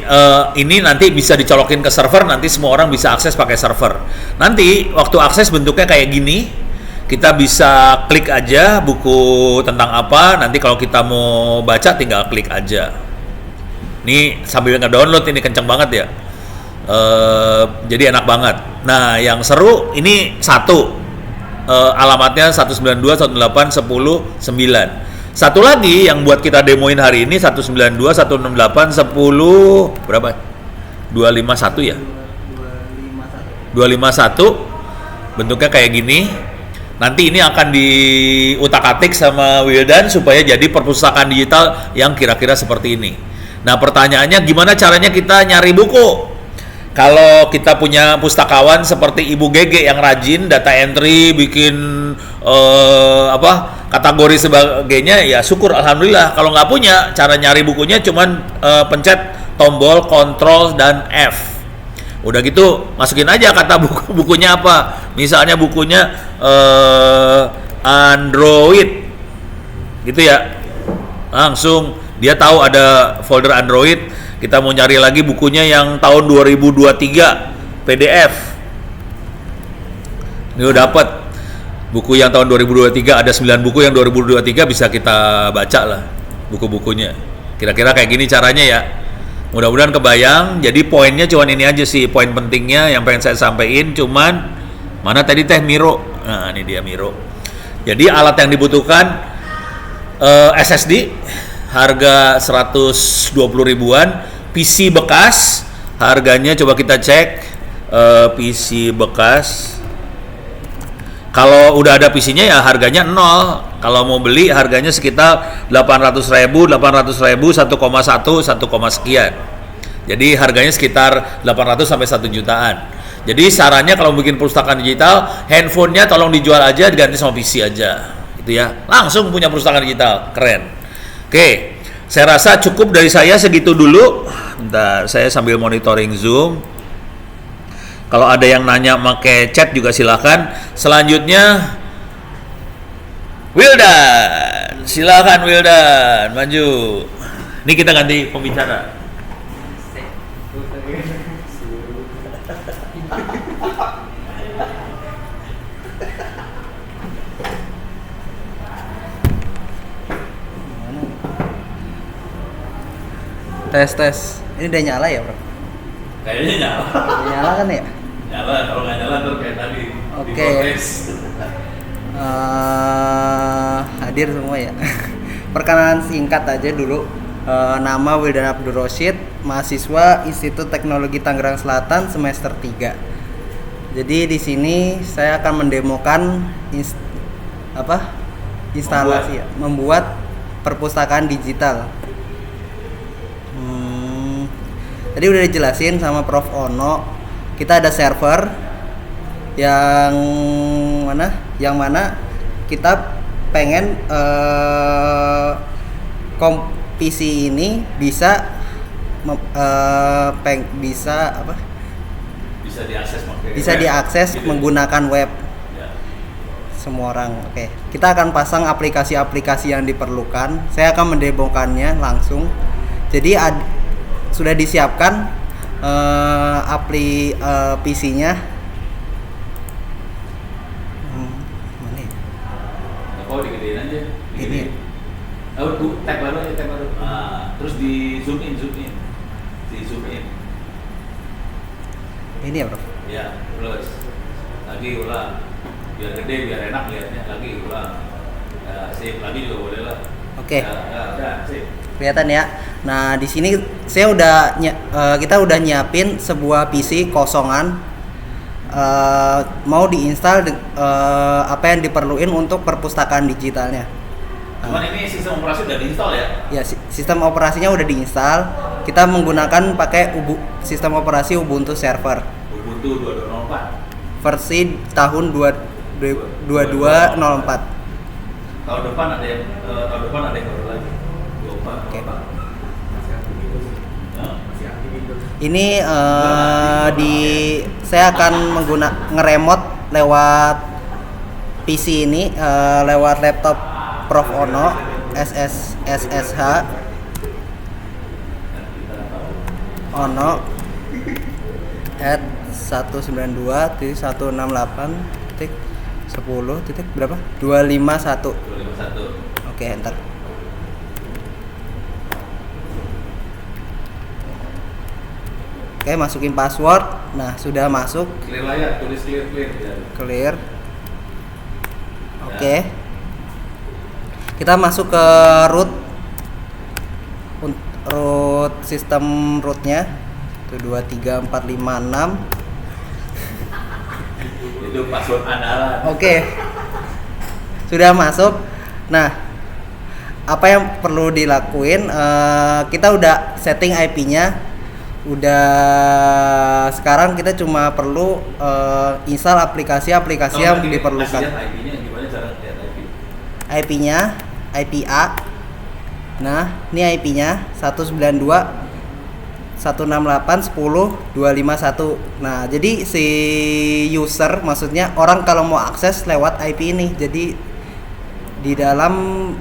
ini nanti bisa dicolokin ke server, nanti semua orang bisa akses pakai server. Nanti waktu akses bentuknya kayak gini, kita bisa klik aja buku tentang apa, nanti kalau kita mau baca tinggal klik aja. Ini sambil nge-download ini kenceng banget ya. Jadi enak banget. Nah, yang seru ini alamatnya 192.168.10.9. Satu lagi yang buat kita demoin hari ini 192.168.10 berapa? 251 ya? 251. Bentuknya kayak gini. Nanti ini akan diutak-atik sama Wildan supaya jadi perpustakaan digital yang kira-kira seperti ini. Nah, pertanyaannya gimana caranya kita nyari buku? Kalau kita punya pustakawan seperti Ibu Gege yang rajin data entry, bikin kategori sebagainya, ya syukur alhamdulillah. Kalau nggak punya, cara nyari bukunya cuman pencet tombol Ctrl dan F. Udah gitu masukin aja kata bukunya apa. Misalnya bukunya Android, gitu ya. Langsung dia tahu ada folder Android. Kita mau nyari lagi bukunya yang tahun 2023 PDF. Ini udah dapat buku yang tahun 2023, ada 9 buku yang 2023 bisa kita baca lah buku-bukunya. Kira-kira kayak gini caranya ya. Mudah-mudahan kebayang. Jadi poinnya cuman ini aja sih, poin pentingnya yang pengen saya sampaikan. Cuman mana tadi teh Miro. Nah, ini dia Miro. Jadi alat yang dibutuhkan SSD harga 120 ribuan, PC bekas harganya coba kita cek. PC bekas kalau udah ada PC-nya ya harganya 0. Kalau mau beli harganya sekitar 800 ribu, 1,1 sekian. Jadi harganya sekitar 800 sampai 1 jutaan. Jadi sarannya kalau bikin perpustakaan digital, handphonenya tolong dijual aja, diganti sama PC aja. Gitu ya. Langsung punya perpustakaan digital. Keren. Oke. Saya rasa cukup dari saya segitu dulu. Bentar, saya sambil monitoring Zoom. Kalau ada yang nanya pakai chat juga silakan. Selanjutnya Wildan, silakan Wildan, maju. Ini kita ganti pembicara. Tes. Ini udah nyala ya, Bro? Kayaknya nyala. Nyala kan ya? Nyala, kalau nggak nyala tuh kayak tadi. Oke. Hadir semua ya. Perkenalan singkat aja dulu. Nama Wildan Abdul Rosyid, mahasiswa Institut Teknologi Tangerang Selatan semester 3. Jadi di sini saya akan mendemokan instalasi membuat perpustakaan digital. Tadi udah dijelasin sama Prof. Ono, kita ada server yang mana kita pengen PC ini bisa Bisa diakses menggunakan web. Ya. semua orang. Oke, kita akan pasang aplikasi-aplikasi yang diperlukan. Saya akan mendemokannya langsung. Jadi sudah disiapkan PC-nya. Mana ya? Oh, digedein aja. Ini. Oh, tab baru aja, tab baru. Nah, terus di zoom in. Di zoom in. Ini ya, Bro. Ya, terus lagi ulang. Biar gede, biar enak lihatnya. Lagi ulang. Ya, sip lagi juga boleh lah. Oke. Ya, udah, sip. Kelihatan ya. Nah, di sini saya kita udah nyiapin sebuah PC kosongan. Mau diinstal apa yang diperluin untuk perpustakaan digitalnya. Cuman ini sistem operasi udah diinstal ya? Ya, sistem operasinya udah diinstal. Kita menggunakan pakai sistem operasi Ubuntu Server Ubuntu 2204. versi tahun 2204. Tahun depan ada yang baru lagi. 24. Oke. Nah, Ini saya akan ngeremot lewat PC ini lewat laptop Prof Ono SSH Ono at 192.168.10. berapa? 251. 251. Oke, enter. Oke, masukin password. Nah, sudah masuk. Clear layar, tulis clear ya. Clear. Oke. Kita masuk ke root sistem rootnya. Itu 23456. Itu password andalan. Oke. Sudah masuk. Nah, apa yang perlu dilakuin? Kita udah setting IP-nya. Sekarang kita cuma perlu install aplikasi-aplikasi yang diperlukan. IP-nya gimana cara lihat IP? IP-nya IPA. Nah, ini IP-nya 192.168.10.251. Nah, jadi si user, maksudnya orang kalau mau akses lewat IP ini. Jadi di dalam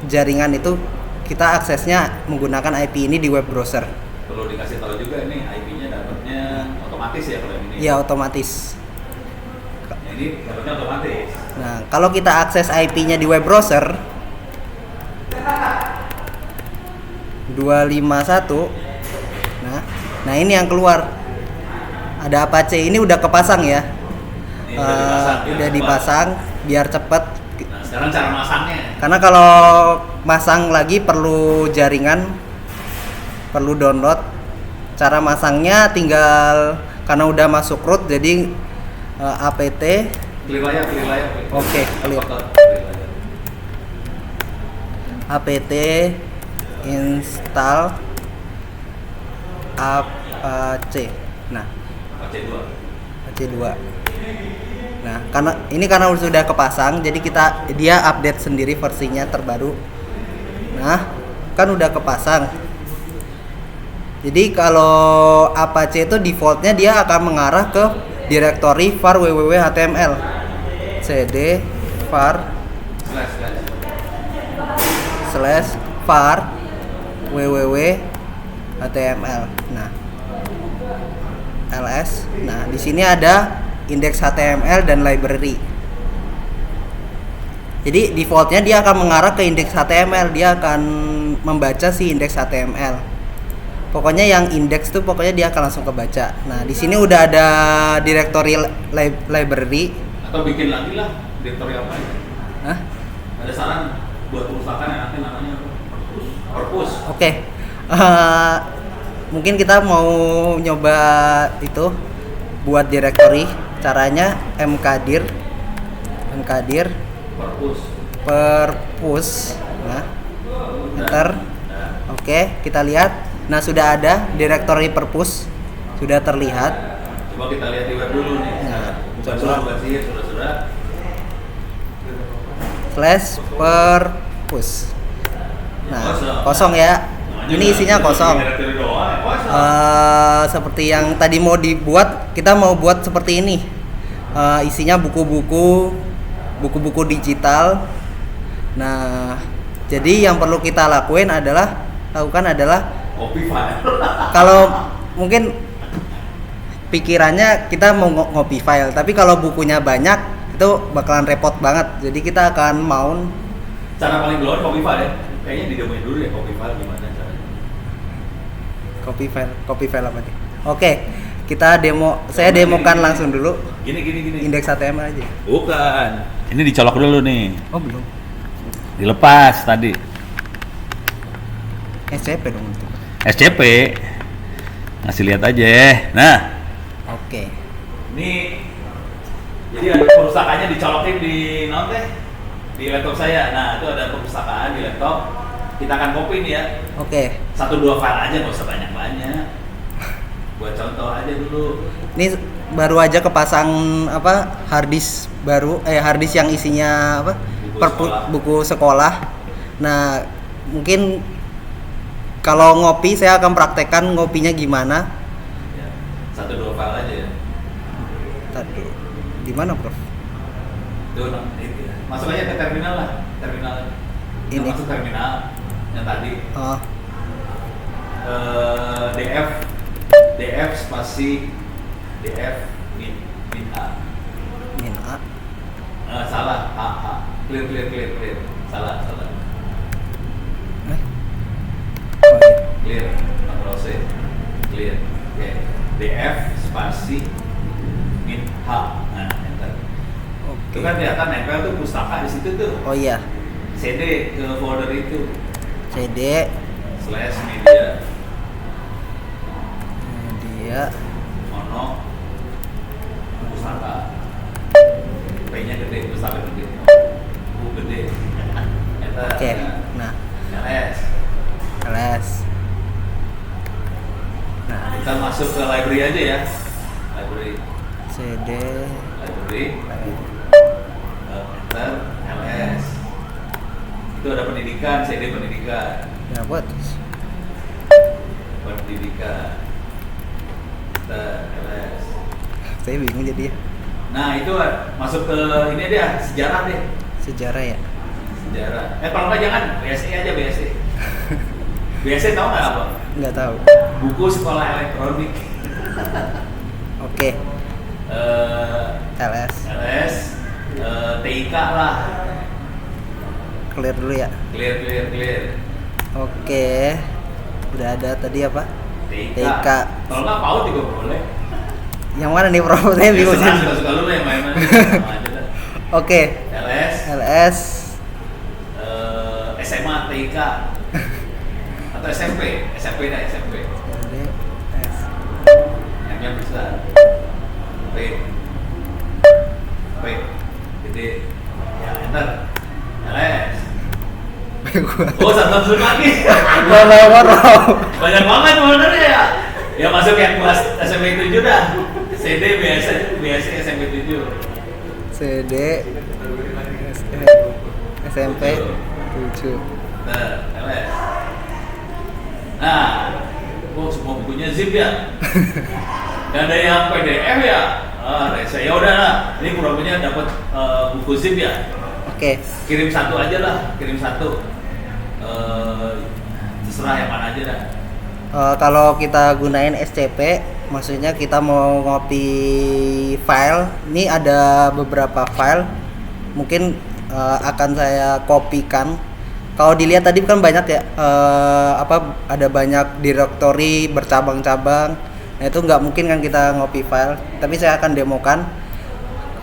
jaringan itu kita aksesnya menggunakan IP ini di web browser. Perlu dikasih tahu juga nih IP-nya dapatnya otomatis ya kalau ini. Iya, otomatis. Ini dapatnya otomatis. Nah, kalau kita akses IP-nya di web browser 251. Nah ini yang keluar. Ada Apache, ini udah kepasang ya. Ini udah dipasang biar cepet. Nah, sekarang cara masangnya. Karena kalau masang lagi perlu jaringan, perlu download. Cara masangnya tinggal karena udah masuk root, jadi apt. Clear layar. Oke, clear. Apt install Apache. Nah, Apache 2. Nah, karena sudah kepasang, jadi dia update sendiri versinya terbaru. Nah, kan udah kepasang. Jadi kalau Apache itu defaultnya dia akan mengarah ke directory var www.html. cd var /var www.html. Nah, ls. Nah, di sini ada index HTML dan library. Jadi defaultnya dia akan mengarah ke index HTML, dia akan membaca si index HTML. Pokoknya yang index tuh pokoknya dia akan langsung kebaca. Nah, di sini udah ada directory library. Atau bikin lagi lah directory apa ya? Hah? Ada saran buat perpustakaan enaknya namanya Perpus. Oke. Mungkin kita mau nyoba itu buat directory. Caranya mkdir perpus. Nah, enter. Oke, kita lihat. Nah, sudah ada directory perpus, sudah terlihat. Coba kita lihat di web dulu nih. Nah, coba sih sudah. /perpus. Nah, kosong ya. Ini isinya kosong. Seperti yang tadi mau dibuat, kita mau buat seperti ini. Isinya buku-buku buku-buku digital. Nah, jadi yang perlu kita lakukan adalah Copy file. kalau mungkin pikirannya kita mau ngopi file, tapi kalau bukunya banyak itu bakalan repot banget. Jadi kita akan mount Cara paling duluan copy file ya. Kayaknya didemoin dulu ya copy file gimana caranya. copy file apa nih? Oke, kita saya demokan langsung dulu Gini. indeks HTML aja. Bukan. Ini dicolok dulu nih. Oh, belum. Dilepas tadi. SCP dong itu. SCP. Ngasih lihat aja. Nah, Oke. ini jadi ada perpustakaannya dicolokin di di laptop saya. Nah, itu ada perpustakaan di laptop. Kita akan copy nih ya. Oke. 1-2 file aja, nggak usah banyak-banyak. Buat contoh aja dulu. Ini baru aja kepasang harddisk baru, harddisk yang isinya buku sekolah. Nah, mungkin kalau ngopi saya akan praktekkan ngopinya gimana. Ya, 1-2 file aja ya. Tadi di mana, Prof? Tuh, masuk aja ke terminal lah. Ini masuk terminal yang tadi. Oh, DF spasi DF min A. min A. Salah, clear. Salah. Oh, Clear, Ctrl C, clear. Oke, DF spasi min H. Nah, enter. Oke. Itu kan kelihatan nempel tuh pustaka di situ tuh. Oh iya. CD ke folder itu CD /media media mono pustaka. P-nya gede, pustaka gede. U gede. Enter. Oke. Nah, ls. Nah, Kita masuk ke library aja ya. Library. CD Enter. LS. Itu ada pendidikan, CD pendidikan. dapat. Pendidikan. Enter. LS. Saya bingung jadi ya. Nah, itu masuk ke ini dia, sejarah deh. Sejarah ya. Sejarah. Kalau nggak jangan BSE aja BSE. BSE tahu nggak apa? Nggak tahu. Buku sekolah elektronik. Oke. LS. TIK lah. Clear dulu ya. Clear. Oke. Udah ada tadi apa? TIK. Kalau nggak PAUD juga boleh. Yang mana nih, Prof? Saya bingung. Suka lu lah yang main-main. Sama aja dah. Oke. LS. SMA TIK atau SMP dah SMP. LS. M-nya besar. P gede. Ya, enter. LS. Oh, satu lagi. Banyak banget sebenarnya ya. Ya masuk yang kelas SMP 7 dah. CD biasa SMP 7. CD SMP 7. LS. Nah, semua bukunya zip ya. Gak ada yang PDF ya. Ya udah lah. Ini programnya dapat buku zip ya. Oke. Kirim satu aja lah. Terserah yang mana aja dah. Kalau kita gunain SCP, maksudnya kita mau ngopi file. Ini ada beberapa file. Mungkin akan saya kopikan. Kalau dilihat tadi kan banyak ya, ada banyak directory bercabang-cabang. Nah, itu nggak mungkin kan kita ngopi file. Tapi saya akan demokan.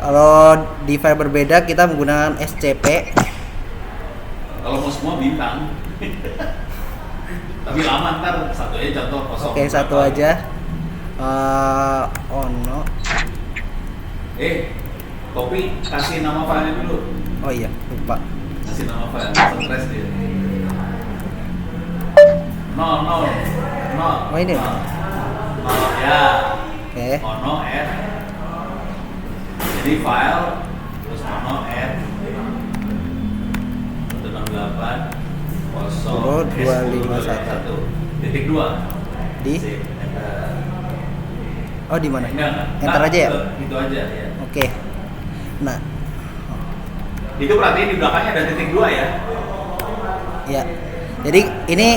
Kalau di file berbeda kita menggunakan SCP. Kalau mau semua bintang. Tapi lama ntar satu aja contoh kosong. Oke, satu aja. No. Copy, kasih nama filenya dulu. Oh iya, lupa. Kasih nama file, stres dia. No. Oh ini. No, ya. Oke. Ono add. Jadi file terus ono add 168 0251 titik 2 di Oh, di mana? Enggak. Enter aja ya? Itu aja ya. Oke. Nah, Itu berarti di belakangnya ada titik 2 ya? Ya. Jadi ini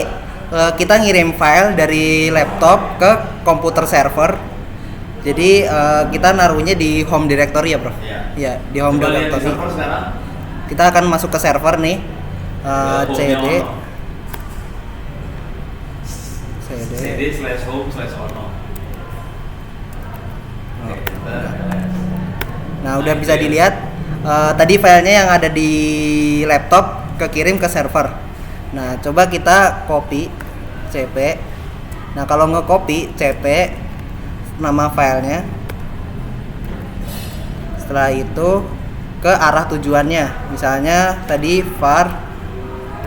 kita ngirim file dari laptop ke komputer server. Jadi kita naruhnya di home directory ya, Bro? Iya. Ya, di home Coba lihat di directory. server sekarang. Kita akan masuk ke server nih. CD cd/home/ono. Oke, Nah, udah bisa dilihat tadi filenya yang ada di laptop kekirim ke server. Nah, coba kita copy cp. Nah, kalau nge-copy cp nama filenya, setelah itu ke arah tujuannya. Misalnya tadi var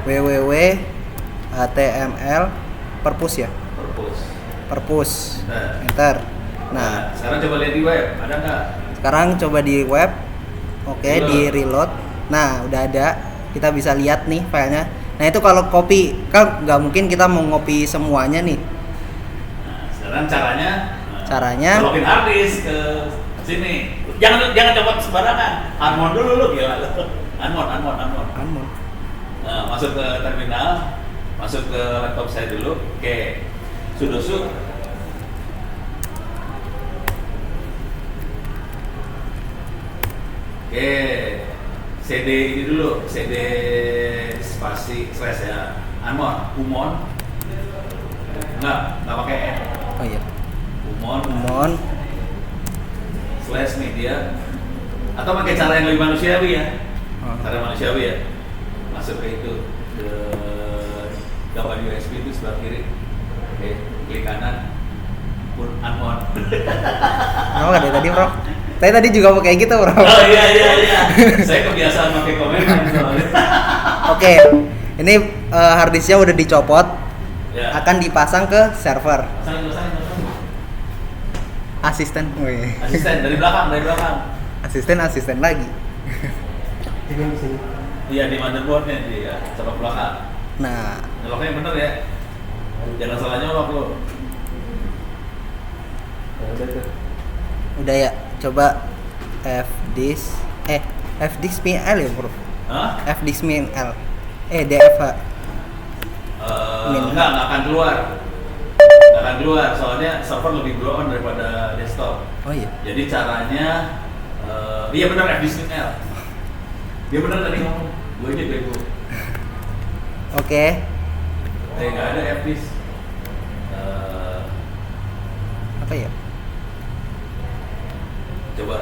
www html perpus ya, perpus enter. Nah, sekarang coba lihat di web, ada nggak? sekarang coba di web. Oke, di reload. Nah, udah ada. Kita bisa lihat nih filenya. Nah, itu kalau copy kan nggak mungkin kita mau ngopi semuanya nih. Nah, sekarang caranya colokin hard disk ke sini. Jangan coba sembarangan. Unmount dulu lu, gila lu. Unmount. Nah, masuk ke terminal, masuk ke laptop saya dulu. Oke. Sudoku. Oke. CD ini dulu, CD spasi slash ya. Umon. Enggak pakai N. Oh iya. Umon slash media, atau pakai cara yang lebih manusiawi ya. Cara manusiawi ya. Masuk ke itu, ke gawai USB itu sebelah kiri. Oke, klik kanan, unmount. Oh, ada tadi, Bro. Saya tadi juga pakai gitu, Bro. Oh iya. Saya kebiasaan pakai komentar soalnya. Oke. Ini harddisknya udah dicopot. Ya. Akan dipasang ke server. Pasang. Asisten. Wih. Asisten dari belakang. Asisten lagi. Iya, di motherboardnya dia, coba belakang. Nah, Nyoloknya yang bener ya. Jangan salah nyolok lo. udah ya. Coba fdisk min ya, Bro. Hah? Fdisk min l. DFH. Enggak akan keluar. Soalnya server lebih blow on daripada desktop. Oh iya. Jadi caranya, iya benar fdisk min L. Dia benar tadi ngomong. Gue aja bego. Oke. Nggak ada fdisk. Apa ya? Coba.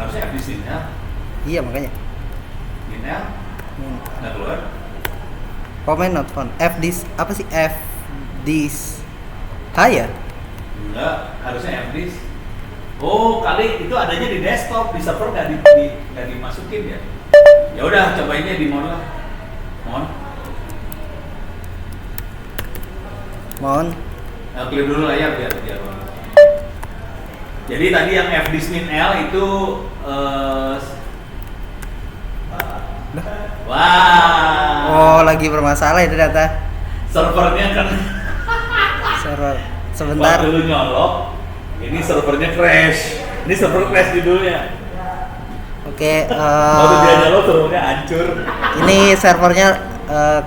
Harusnya fdisk min L. Iya, makanya. Min L nggak keluar. Comment not found. Fdisk apa sih? Fdisk. Ya? Enggak, harusnya fdisk. Oh, kali itu adanya di desktop, di server nggak dimasukin ya. Ya udah, cobainnya di mon lah. Mon. Nah, clear dulu layar biar. Jadi tadi yang fdisk min L itu wah. Oh, lagi bermasalah itu data. Servernya kan Server. Sebentar. waktu lu nyolok, ini servernya crash. Ini server crash judulnya. Oke, Waktu dia nyolok servernya hancur. ini servernya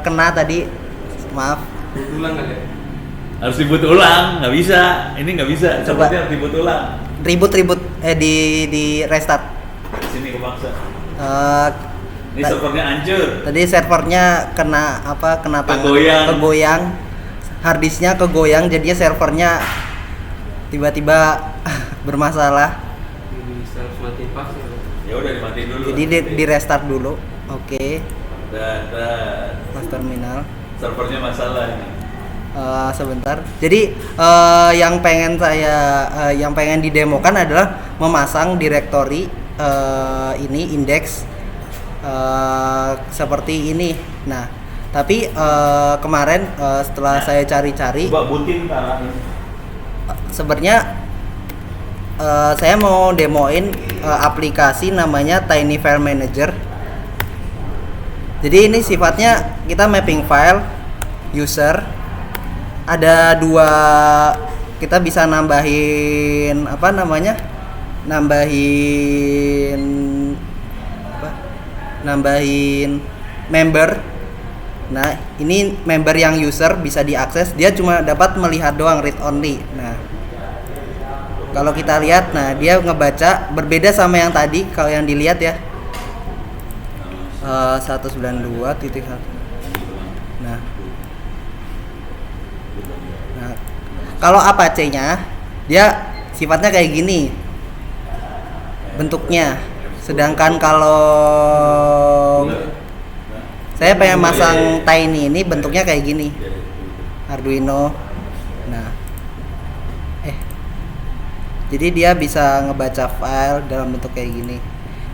kena tadi. Maaf. Ulang kan ya? Harus reboot ulang, nggak bisa. Ini nggak bisa. Coba. Servernya harus reboot ulang. Reboot di restart. Di sini ke bangsa. Ini Ta- servernya hancur. Tadi servernya kena tangan, Kegoyang. harddisknya kegoyang, jadinya servernya tiba-tiba bermasalah. Ini harus mati pas ya. Ya udah dimatiin dulu. Jadi di restart dulu. Oke, Dan pas terminal. servernya masalah ini. Sebentar. Jadi yang pengen didemokan adalah memasang direktori ini indeks seperti ini. Nah, tapi kemarin setelah saya cari-cari, Coba booting caranya. sebenarnya saya mau demoin aplikasi namanya Tiny File Manager. Jadi ini sifatnya kita mapping file user. Ada dua, kita bisa nambahin nambahin nambahin member. Nah, ini member yang user bisa diakses, dia cuma dapat melihat doang, read only. Nah, kalau kita lihat, nah dia ngebaca berbeda sama yang tadi. Kalau yang dilihat ya 192.1. Nah, kalau Apache-nya dia sifatnya kayak gini bentuknya. Sedangkan kalau saya pengen masang Tiny ini bentuknya kayak gini, Arduino. Nah, jadi dia bisa ngebaca file dalam bentuk kayak gini.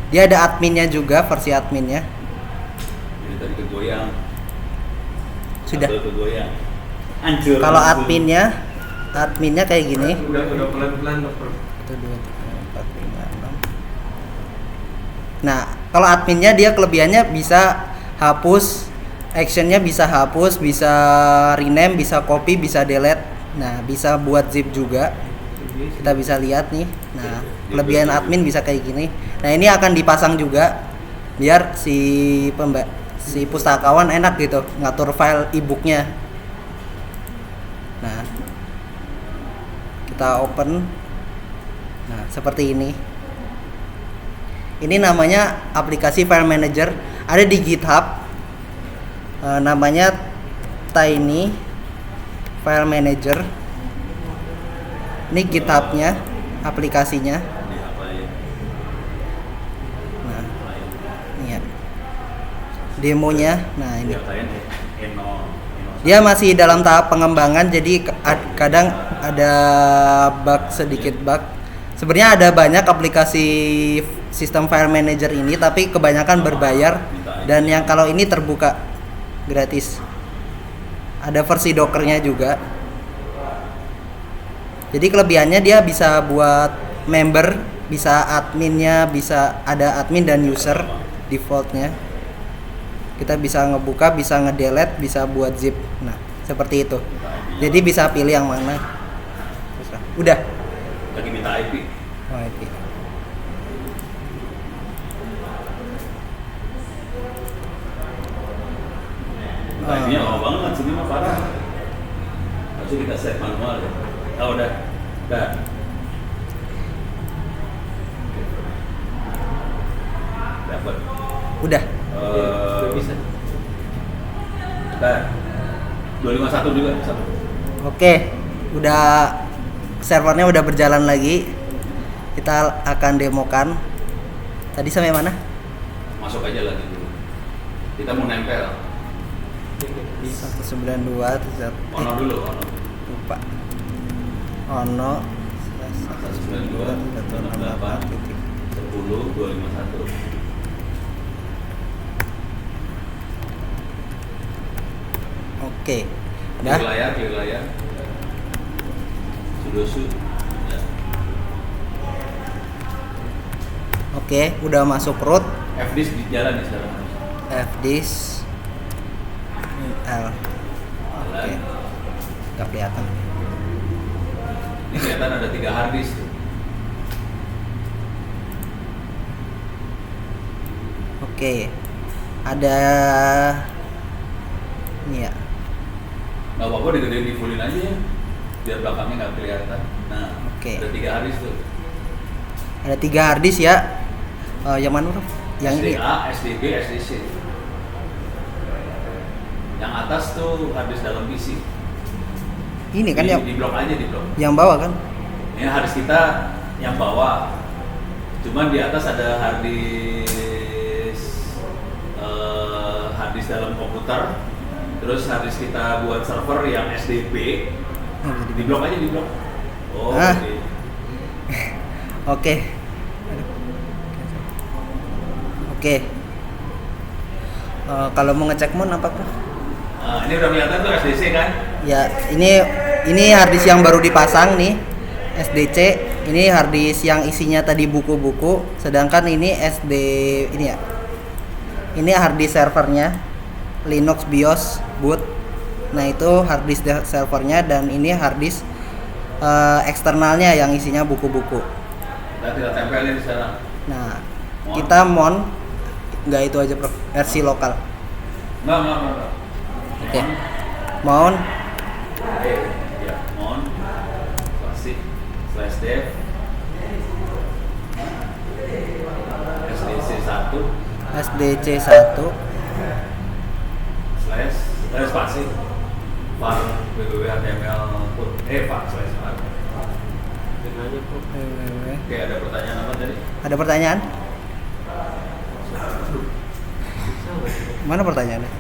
Dia ada adminnya juga, versi adminnya. Ini tadi kegoyang. Sudah. Atau kegoyang. Hancur. Kalau adminnya kayak gini. Udah pelan-pelan dokter. 1, 2, 3, 4, 5, 6. Nah, kalau adminnya dia kelebihannya bisa hapus, actionnya bisa hapus, bisa rename, bisa copy, bisa delete. Nah, bisa buat zip juga. Kita bisa lihat nih. Nah, kelebihan admin bisa kayak gini. Nah, ini akan dipasang juga biar si pustakawan enak gitu ngatur file e-booknya. Nah, kita open. Nah, seperti ini. Ini namanya aplikasi file manager, ada di GitHub. Namanya Tiny File Manager. Ini GitHub-nya, aplikasinya. Nah, ini ya. Demonya. Nah, ini. Dia masih dalam tahap pengembangan, jadi kadang ada sedikit bug. Sebenarnya ada banyak aplikasi sistem file manager ini, tapi kebanyakan berbayar. Dan yang kalau ini terbuka gratis. Ada versi Dockernya juga. Jadi kelebihannya dia bisa buat member, bisa adminnya, bisa ada admin dan user defaultnya. Kita bisa ngebuka, bisa ngedelete, bisa buat zip. Nah, seperti itu. Jadi bisa pilih yang mana. Udah. Lagi minta IP. Oh, IP. IP-nya lama banget, sini mah parah. Harusnya kita set manual ya. Oh, udah. Dapat. Udah. Udah bisa. 251 juga satu. Oke, udah servernya udah berjalan lagi. Kita akan demokan. Tadi sampai mana? Masuk aja lagi dulu. Kita mau nempel. 192 Ono dulu, ono. lupa. Ono 192 168 10 251. Oke. Udah. Clear layar. Sudosu. Ya. Oke, udah masuk root. Fdisk di jalan nih sekarang. Fdisk L. Oke. Gak kelihatan. Ini kelihatan ada 3 harddisk tuh. Oke. Ada ini ya. Nggak apa-apa digedein di fullin aja ya. Biar belakangnya nggak kelihatan. Nah, Oke. ada 3 harddisk tuh. Ada 3 harddisk ya. Yang mana bro? Yang ini. SDA, SDB, SDC. Yang atas tuh harddisk dalam PC. Ini kan yang di blok aja di blok. yang bawah kan? Ini harddisk kita yang bawah. Cuman di atas ada harddisk dalam komputer. Terus harddisk kita buat server yang SDB. Di blok aja di blok. Oh, Ah. oke. Oke. Oke. Kalau mau ngecek mon apa tuh? Nah, ini udah kelihatan tuh SDC kan? Ya, ini harddisk yang baru dipasang nih. SDC. Ini harddisk yang isinya tadi buku-buku, sedangkan ini SD ini ya. Ini harddisk servernya. Linux BIOS boot. Nah, itu harddisk servernya dan ini harddisk eksternalnya yang isinya buku-buku. Kita tempelin sekarang. Nah, kita mon nggak itu aja Prof, versi lokal. Enggak. Oke. Mount Ya, mon klasik /dev SDC 1 slash spasi var www.html var /var. www. Oke, ada pertanyaan apa tadi? Ada pertanyaan? Mana pertanyaannya?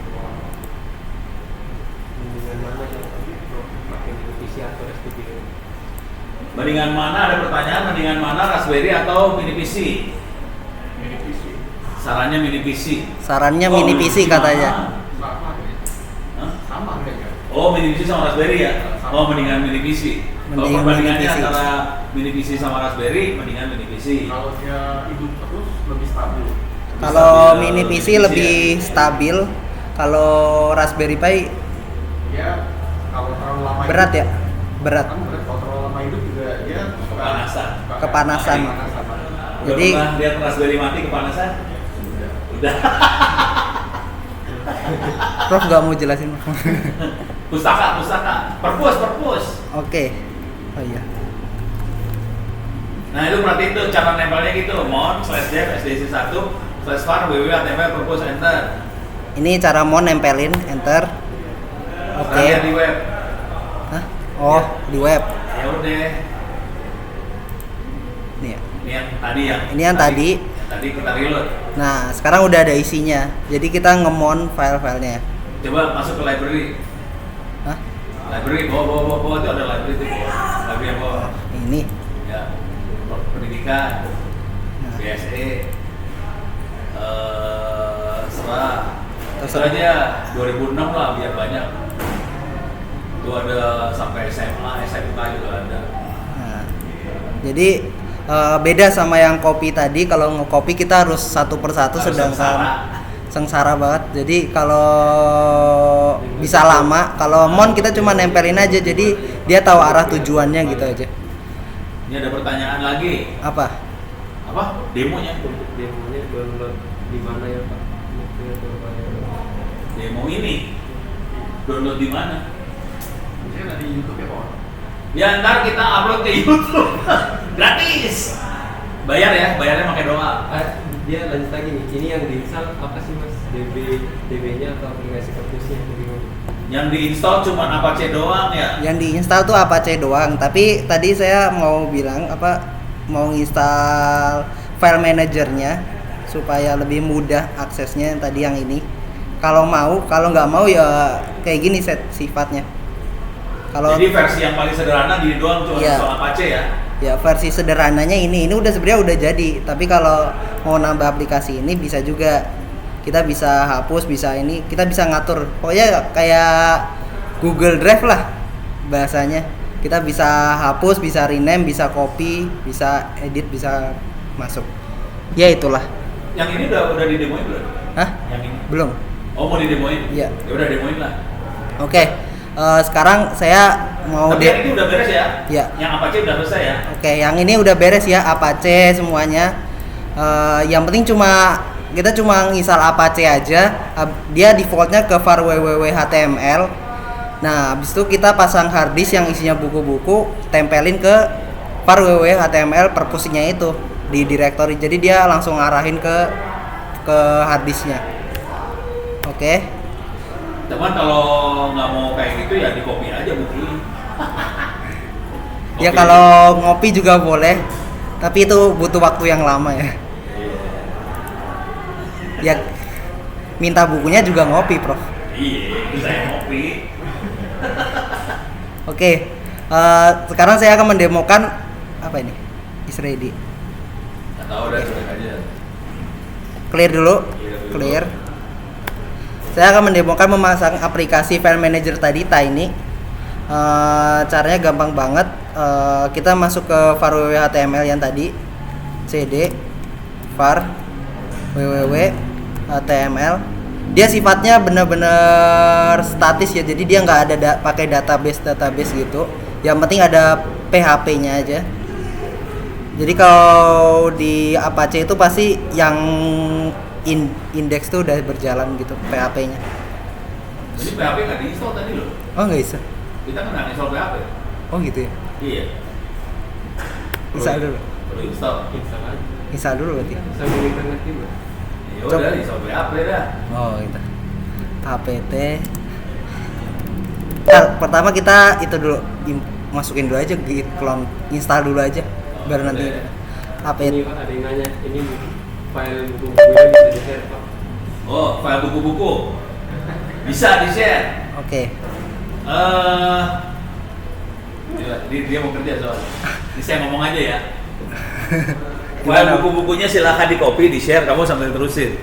Mendingan mana, ada pertanyaan, mendingan mana Raspberry atau mini PC? Mini PC. Sarannya mini PC. Sarannya Oh, mini PC katanya. Sama ya. Hah? Sama mereka. Oh, mini PC sama Raspberry ya? Oh, mendingan mini PC. Kalau Mendingan perbandingannya mini PC. antara mini PC sama Raspberry, mendingan mini PC. Kalau dia hidup terus lebih stabil. Kalau Stabil, mini PC PC lebih stabil. Kalau Raspberry Pi Ya kalau terlalu lama berat hidup, ya? Berat. Kan berat, kalau terlalu lama hidup juga dia Kepanasan. Kepanasan. Udah Jadi- pernah lihat Raspberry mati kepanasan? Udah. Prof nggak mau jelasin. Pustaka. Perpus. Oke. Oh iya. Nah, itu berarti itu cara nempelnya gitu. Mon /dev SDC 1 /var www.html perpus enter. Ini cara mau nempelin enter. Oke. Lihat di web. Hah? Oh, di web. Ya udah. Nih ya. Ini yang tadi. Tadi kita reload. Nah, sekarang udah ada isinya. Jadi kita ngemon file-filenya. Coba masuk ke library. Hah? Library bawa itu ada library itu. Library yang bawa. Ini. Ya. Pendidikan. Nah. BSE. Serah. Itu Terserah. aja 2006 lah biar banyak. Itu ada sampai SMA, SMK juga ada. Nah, jadi beda sama yang copy tadi. Kalau nge-copy kita harus satu persatu, Harus sedangkan sengsara banget. Jadi kalau bisa lama, kalau mon kita cuma nempelin aja. Jadi dia tahu arah tujuannya gitu aja. Ini ada pertanyaan lagi. Apa? Apa? Demonya. Demonya download di mana ya Pak? Demo ini. Download di mana? Biasanya ada di YouTube ya Pak. Ya ntar kita upload ke YouTube. Gratis. Bayar ya, bayarnya pakai doa. Dia lanjut lagi nih. Ini yang diinstal apa sih Mas? DB-nya atau aplikasi perpusnya yang bingung? Yang diinstal cuma Apache doang ya. Yang diinstal tuh Apache doang. Tapi tadi saya mau bilang mau install file manajernya supaya lebih mudah aksesnya yang tadi yang ini. Kalau nggak mau ya kayak gini set sifatnya. Kalau Jadi versi yang paling sederhana gini doang cuma Iya. soal Apache ya. ya versi sederhananya ini udah sebenarnya udah jadi. Tapi kalau mau nambah aplikasi ini bisa juga. Kita bisa hapus, bisa ini, kita bisa ngatur. Pokoknya kayak Google Drive lah bahasanya. Kita bisa hapus, bisa rename, bisa copy, bisa edit, bisa masuk. Ya itulah. Yang ini udah didemoin belum? Hah? Yang ini. Belum. Oh, mau didemoin? Iya. Ya udah demoin lah. Oke. Sekarang saya mau Tapi yang ini udah beres ya? Iya. Yang Apache udah selesai ya? Oke, yang ini udah beres ya, Apache semuanya. Yang penting kita cuma nginstal Apache aja. Dia defaultnya ke var www.html. Nah, habis itu kita pasang harddisk yang isinya buku-buku, tempelin ke var www.html perpusnya itu di directory. Jadi dia langsung arahin ke harddisknya. Oke. Teman kalau nggak mau kayak gitu ya di copy aja bukunya. Ya Copy. kalau ngopi juga boleh, tapi itu butuh waktu yang lama ya. Ya minta bukunya juga ngopi, Prof. Iya, itu saya ngopi. Oke, sekarang saya akan mendemokan apa ini? Is ready. Nggak tahu udah cuek aja. Clear dulu. Iya, dulu. Clear. Saya akan mendemokan memasang aplikasi file manager tadi Tiny. Caranya gampang banget. Kita masuk ke var www.html yang tadi. cd var www.html. Dia sifatnya benar-benar statis ya. Jadi dia nggak ada pakai database gitu. Yang penting ada PHP-nya aja. Jadi kalau di Apache itu pasti yang index tuh udah berjalan gitu PHP-nya. Jadi PHP nggak diinstal tadi loh. Oh nggak bisa. Kita nggak install PHP. Oh gitu ya. Iya. Install dulu. Perlu install. Install aja. Install dulu berarti. Sambil internet juga. Ya udah install PHP dah. Oh gitu. apt. Nah, pertama kita itu dulu masukin dulu aja git clone, install dulu aja baru nanti apt. Ini Pak ada yang nanya, ini file buku-bukunya bisa di-share Pak? Oh, file buku-buku bisa di-share. Oke. Dia mau kerja soalnya. Ini saya ngomong aja ya. File buku-bukunya silahkan di copy, di share, kamu sambil terusin.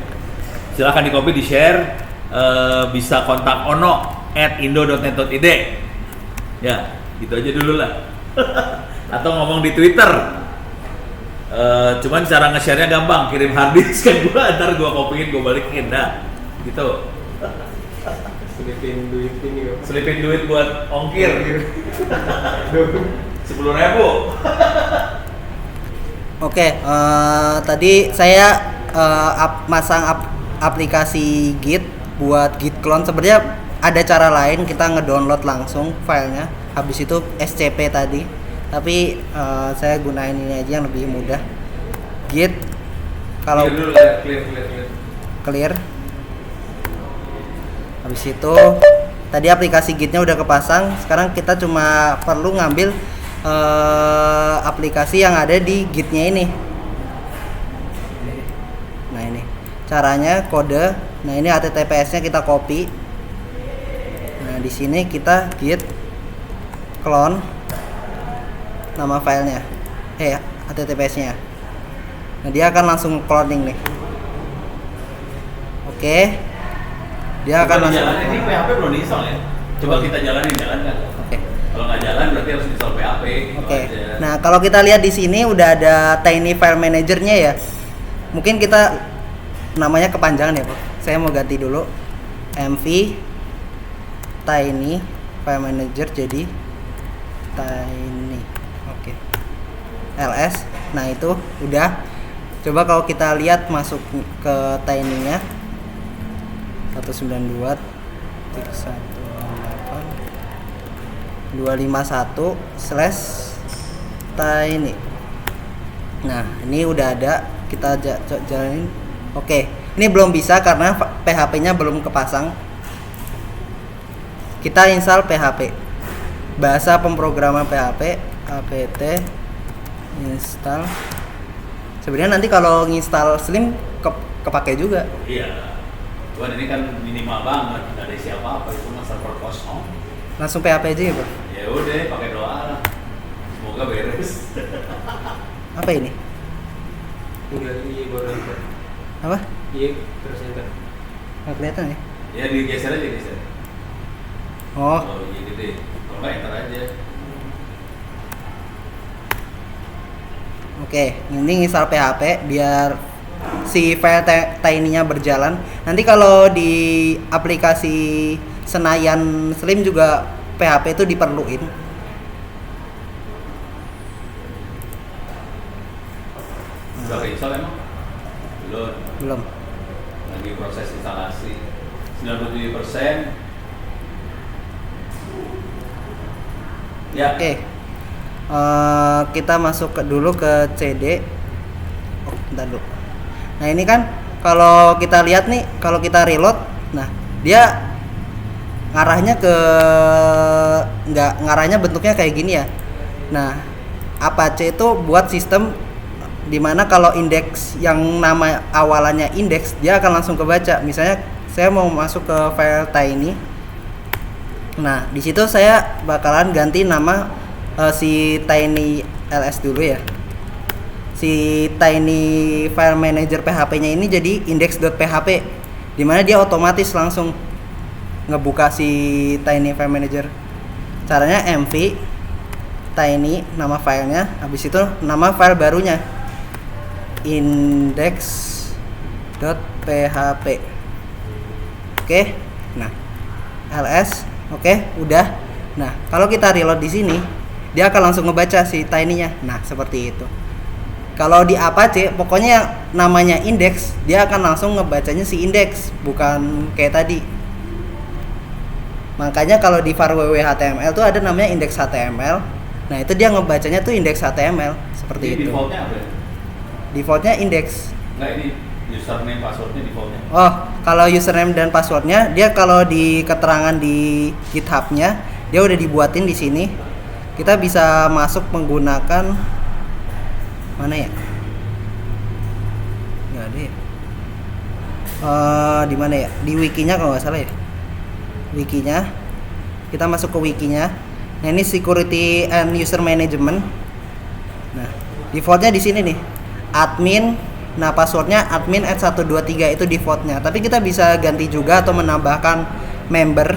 Silahkan di copy, di share. Bisa kontak ono@indo.net.id. Ya, gitu aja dulu lah. Atau ngomong di Twitter. Cuman cara nge-share-nya gampang, kirim hard disk ke gua, ntar gua copyin, gua balikin dah. Gitu. Selipin duit ini Pak. Selipin duit buat ongkir. 10.000. Oke, tadi saya masang aplikasi Git buat Git clone. Sebenarnya ada cara lain, kita ngedownload langsung filenya. Habis itu SCP tadi. Tapi saya gunain ini aja yang lebih mudah. Git kalau clear. Habis itu tadi aplikasi Gitnya udah kepasang. Sekarang kita cuma perlu ngambil aplikasi yang ada di Gitnya ini. Nah ini caranya kode. Nah ini HTTPS-nya kita copy. Nah di sini kita git clone nama filenya, HTTPS-nya. Nah dia akan langsung cloning nih. Oke. Dia akan langsung. Ini PHP belum diinstal ya? Coba kita jalan kan? Oke. Kalau nggak jalan berarti harus install PHP. Oke. Nah, kalau kita lihat di sini udah ada Tiny File Manager-nya ya. Mungkin kita namanya kepanjangan ya, Pak. Saya mau ganti dulu MV Tiny File Manager jadi Tiny. Oke. LS. Nah, itu udah. Coba kalau kita lihat masuk ke Tiny-nya 192.168.251/tiny. Nah, ini udah ada, kita jalanin. Oke, ini belum bisa karena PHP-nya belum kepasang. Kita install PHP. Bahasa pemrograman PHP apt install. Sebenarnya nanti kalau nginstal Slim kepake juga. Iya. Cuman ini kan minimal banget, nggak ada siapa apa, itu mah server kosong. Langsung PHP aja ya, Bro? Ya udah, pakai doa lah. Semoga beres. Apa ini? Tinggal iya baru enter. Apa? Iya terus enter. Nggak kelihatan ya? Ya digeser aja, geser. Oh, Oh iya gede. Kalau nggak enter aja. oke. Ini install PHP biar si file Tiny-nya berjalan. Nanti kalau di aplikasi Senayan Slim juga PHP itu diperluin. Udah install emang? Belum. Lagi proses instalasi. 97%. Ya. Oke. Kita masuk dulu ke CD. Oh, bentar dulu. Nah, ini kan kalau kita lihat nih, kalau kita reload, nah, dia ngarahnya ke ngarahnya bentuknya kayak gini ya. Nah, Apache itu buat sistem dimana kalau indeks yang nama awalannya indeks, dia akan langsung kebaca. Misalnya saya mau masuk ke file Tiny. Nah, di situ saya bakalan ganti nama si Tiny LS dulu ya. Si Tiny File Manager PHP-nya ini jadi index.php, dimana dia otomatis langsung ngebuka si Tiny File Manager. Caranya mv tiny nama filenya, habis itu nama file barunya index.php. Oke. Nah, ls. Oke, udah. Nah, kalau kita reload di sini, dia akan langsung ngebaca si Tiny-nya. Nah, seperti itu. Kalau di Apache pokoknya yang namanya indeks dia akan langsung ngebacanya si indeks, bukan kayak tadi. Makanya kalau di var www.html tuh ada namanya indeks HTML. Nah, itu dia ngebacanya tuh indeks HTML seperti Ini itu. defaultnya apa ya? Defaultnya indeks. Enggak, ini username passwordnya defaultnya. Oh, kalau username dan passwordnya dia kalau di keterangan di GitHub-nya dia udah dibuatin di sini. Kita bisa masuk menggunakan mana ya? Nggak ada ya. Di mana ya? Di wikinya kalau nggak salah ya. Wikinya. Kita masuk ke wikinya. Nah, ini security and user management. Nah, defaultnya di sini nih. Admin. Nah, passwordnya admin @123 itu defaultnya. Tapi kita bisa ganti juga atau menambahkan member.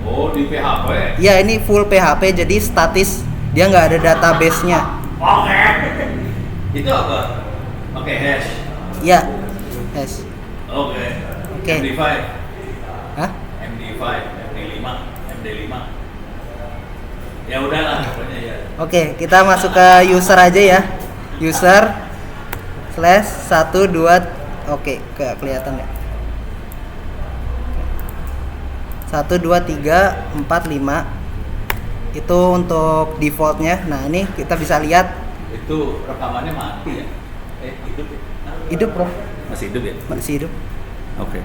Oh, di PHP. Ya, ini full PHP jadi statis. Dia nggak ada database-nya. Oke. Itu apa? Pakai hash. Ya, hash. Oke. Oke. MD5. Hah? MD5, MD5, MD5. Ya udahlah pokoknya ya. Oke, kita masuk ke user aja ya. User /12. Oke, kelihatan ya. 1 2 3 4 5 itu untuk defaultnya. Nah, ini kita bisa lihat Itu rekamannya mati ya? Hidup ya? hidup, Bro. Masih hidup ya? Masih hidup. Oke.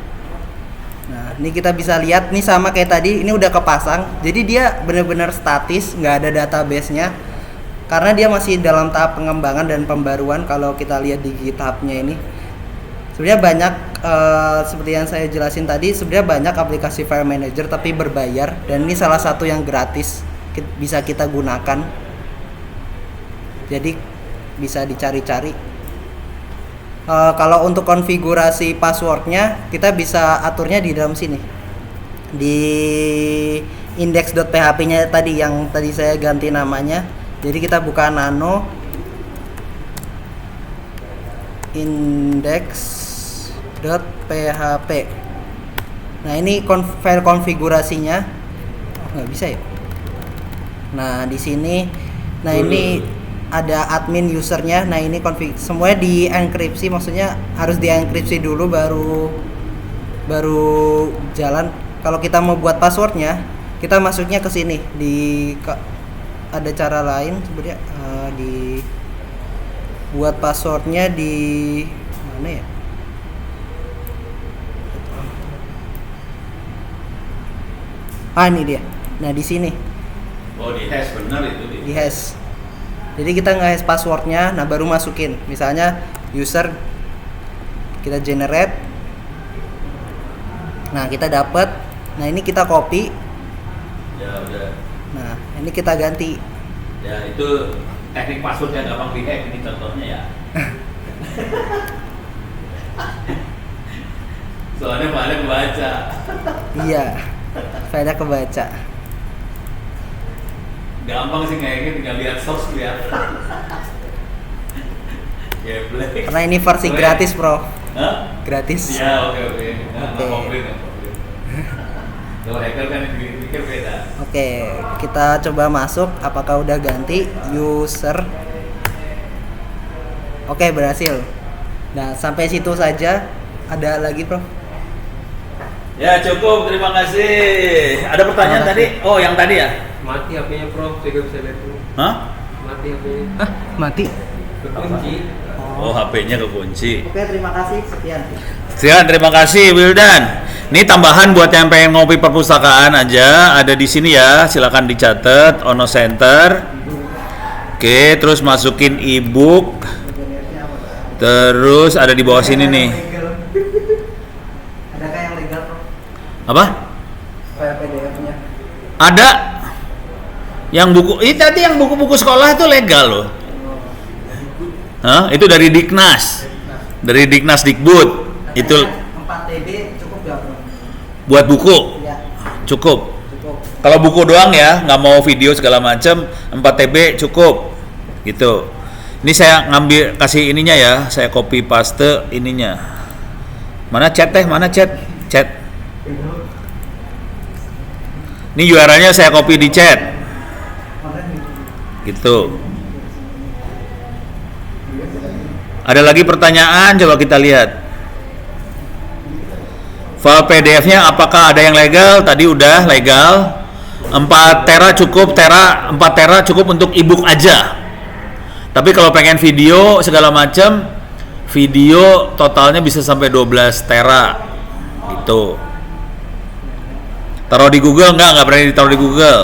Nah, ini kita bisa lihat nih sama kayak tadi, ini udah kepasang. Jadi dia benar-benar statis, nggak ada database-nya. Karena dia masih dalam tahap pengembangan dan pembaruan. Kalau kita lihat di GitHub-nya ini, sebenarnya banyak seperti yang saya jelasin tadi, sebenarnya banyak aplikasi file manager tapi berbayar, dan ini salah satu yang gratis bisa kita gunakan. Jadi bisa dicari-cari. Kalau untuk konfigurasi passwordnya kita bisa aturnya di dalam sini, di index.php-nya tadi yang tadi saya ganti namanya. Jadi kita buka nano index.php. Nah, ini file konfigurasinya. Oh, nggak bisa ya. Nah, di sini, nah ini ada admin usernya. Nah, ini semuanya dienkripsi, maksudnya harus dienkripsi dulu baru jalan. Kalau kita mau buat passwordnya, kita masuknya ke sini. Ada cara lain sebenarnya, di buat passwordnya di mana ya? Ini dia. Nah, di sini. Oh, di hash benar itu Di hash. Jadi kita nge-hash passwordnya, nah baru masukin. Misalnya user, kita generate. Nah, kita dapat. Nah, ini kita copy. Ya udah. Nah, ini kita ganti. Ya itu teknik password yang gampang dihack ini contohnya ya. Soalnya filenya kebaca. Iya, filenya kebaca. Gampang sih kayaknya, tinggal lihat source lihat. Gameplay. Karena ini versi gratis, Bro. Hah? Gratis. Ya oke. Nah, Oke. komplain. Kalau hacker kan pikir beda. Oke, kita coba masuk. Apakah udah ganti user? Oke, berhasil. Nah, sampai situ saja. Ada lagi, Bro? Ya cukup, terima kasih. Ada pertanyaan tadi? Oh, yang tadi ya? Mati HP-nya, Prof. Saya nggak bisa lihat dulu. Hah? Mati HP-nya. Mati. Kekunci. Oh, HP-nya kekunci. Oke, terima kasih. Sekian. Silakan, terima kasih Wildan. Ini tambahan buat yang pengen ngopi perpustakaan aja, ada di sini ya. Silakan dicatat Ono Center. Oke, terus masukin e-book. Terus ada di bawah sini nih. Adakah yang legal, Bro? Apa? Kayak PDF-nya. Ada. Yang buku, ini tadi yang buku-buku sekolah itu legal loh. Hah? Itu dari Diknas. Dari Diknas Dikbud. Itu 4 TB cukup ya, Bro? buat buku. Ya, Cukup. cukup. Kalau buku doang ya, nggak mau video segala macam, 4 TB cukup. Gitu. Ini saya ngambil kasih ininya ya, saya copy paste ininya. Mana chat teh? Mana chat? Chat. Ini URL-nya saya copy di chat. Gitu. Ada lagi pertanyaan? Coba kita lihat. File PDF-nya apakah ada yang legal? Tadi udah legal. 4 tera cukup, 4 tera cukup untuk ebook aja. Tapi kalau pengen video segala macam, video totalnya bisa sampai 12 tera. Gitu. Taruh di Google nggak berani ditaruh di Google.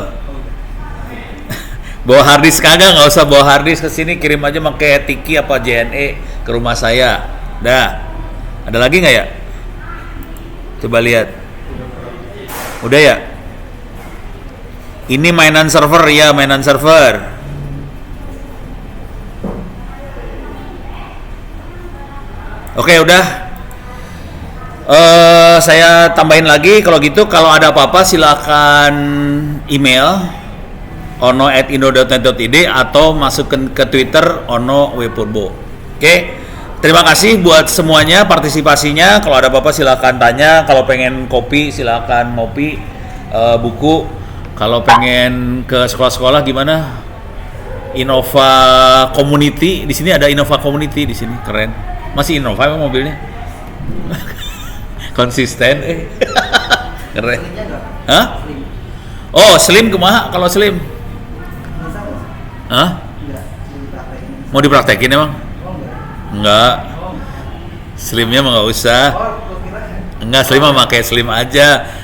Bawa harddisk kagak, nggak usah bawa harddisk ke sini, kirim aja pakai Tiki apa JNE ke rumah saya. Dah. Ada lagi nggak ya? Coba lihat. Udah ya? Ini mainan server ya, mainan server. Oke, udah. Saya tambahin lagi kalau gitu, kalau ada apa-apa silakan email ono@indo.net.id atau masuk ke Twitter ono_wpurbo. Oke. Terima kasih buat semuanya partisipasinya. Kalau ada apa-apa silakan tanya. Kalau pengen kopi silakan ngopi, buku. Kalau pengen ke sekolah-sekolah gimana? Innova Community di sini, ada Innova Community di sini, keren. Masih Innova emang mobilnya? Konsisten, keren. Hah? Oh, Slim kumaha kalau Slim? Hah? Mau dipraktekin emang? Enggak. Slimnya mah nggak usah. Enggak, Slim mah pakai Slim aja.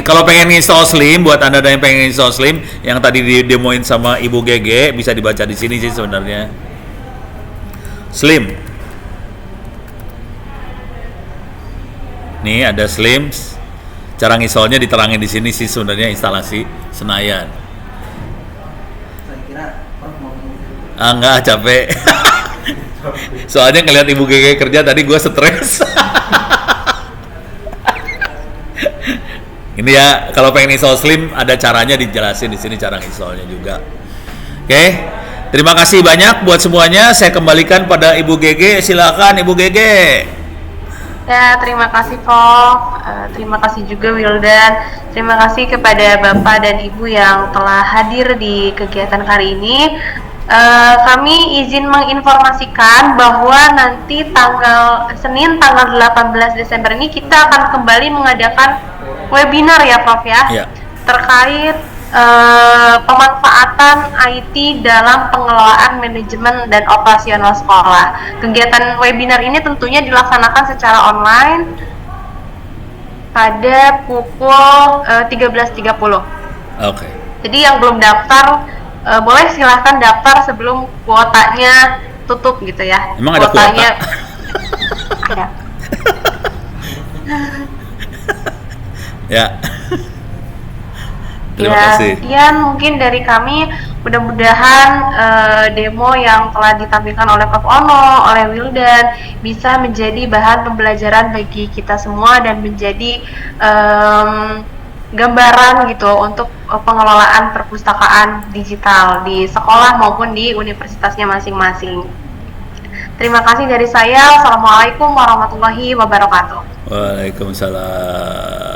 Kalau pengen install Slim, buat anda yang pengen install Slim, yang tadi didemoin sama Ibu GG, bisa dibaca di sini sih sebenarnya. Slim. Nih ada Slim. Cara nginstallnya diterangin di sini sih sebenarnya, instalasi Senayan. Enggak, capek. Soalnya ngeliat Ibu GG kerja tadi gue stres. Ini ya, kalau pengen install Slim ada caranya dijelasin di sini cara installnya juga. Oke. Terima kasih banyak buat semuanya. Saya kembalikan pada Ibu GG. Silakan Ibu GG. Ya, terima kasih Fok. Terima kasih juga Wildan. Terima kasih kepada Bapak dan Ibu yang telah hadir di kegiatan kali ini. Kami izin menginformasikan bahwa nanti Senin tanggal 18 Desember ini kita akan kembali mengadakan webinar ya Prof ya, terkait pemanfaatan IT dalam pengelolaan manajemen dan operasional sekolah. Kegiatan webinar ini tentunya dilaksanakan secara online pada pukul 13.30. Oke. Jadi yang belum daftar boleh silahkan daftar sebelum kuotanya tutup gitu ya. Emang ada kuota? Ada. Ya. Terima kasih. Sekian mungkin dari kami. Mudah-mudahan demo yang telah ditampilkan oleh Prof. Ono, oleh Wildan bisa menjadi bahan pembelajaran bagi kita semua dan menjadi gambaran gitu untuk pengelolaan perpustakaan digital di sekolah maupun di universitasnya masing-masing. Terima kasih dari saya. Assalamualaikum warahmatullahi wabarakatuh. Waalaikumsalam.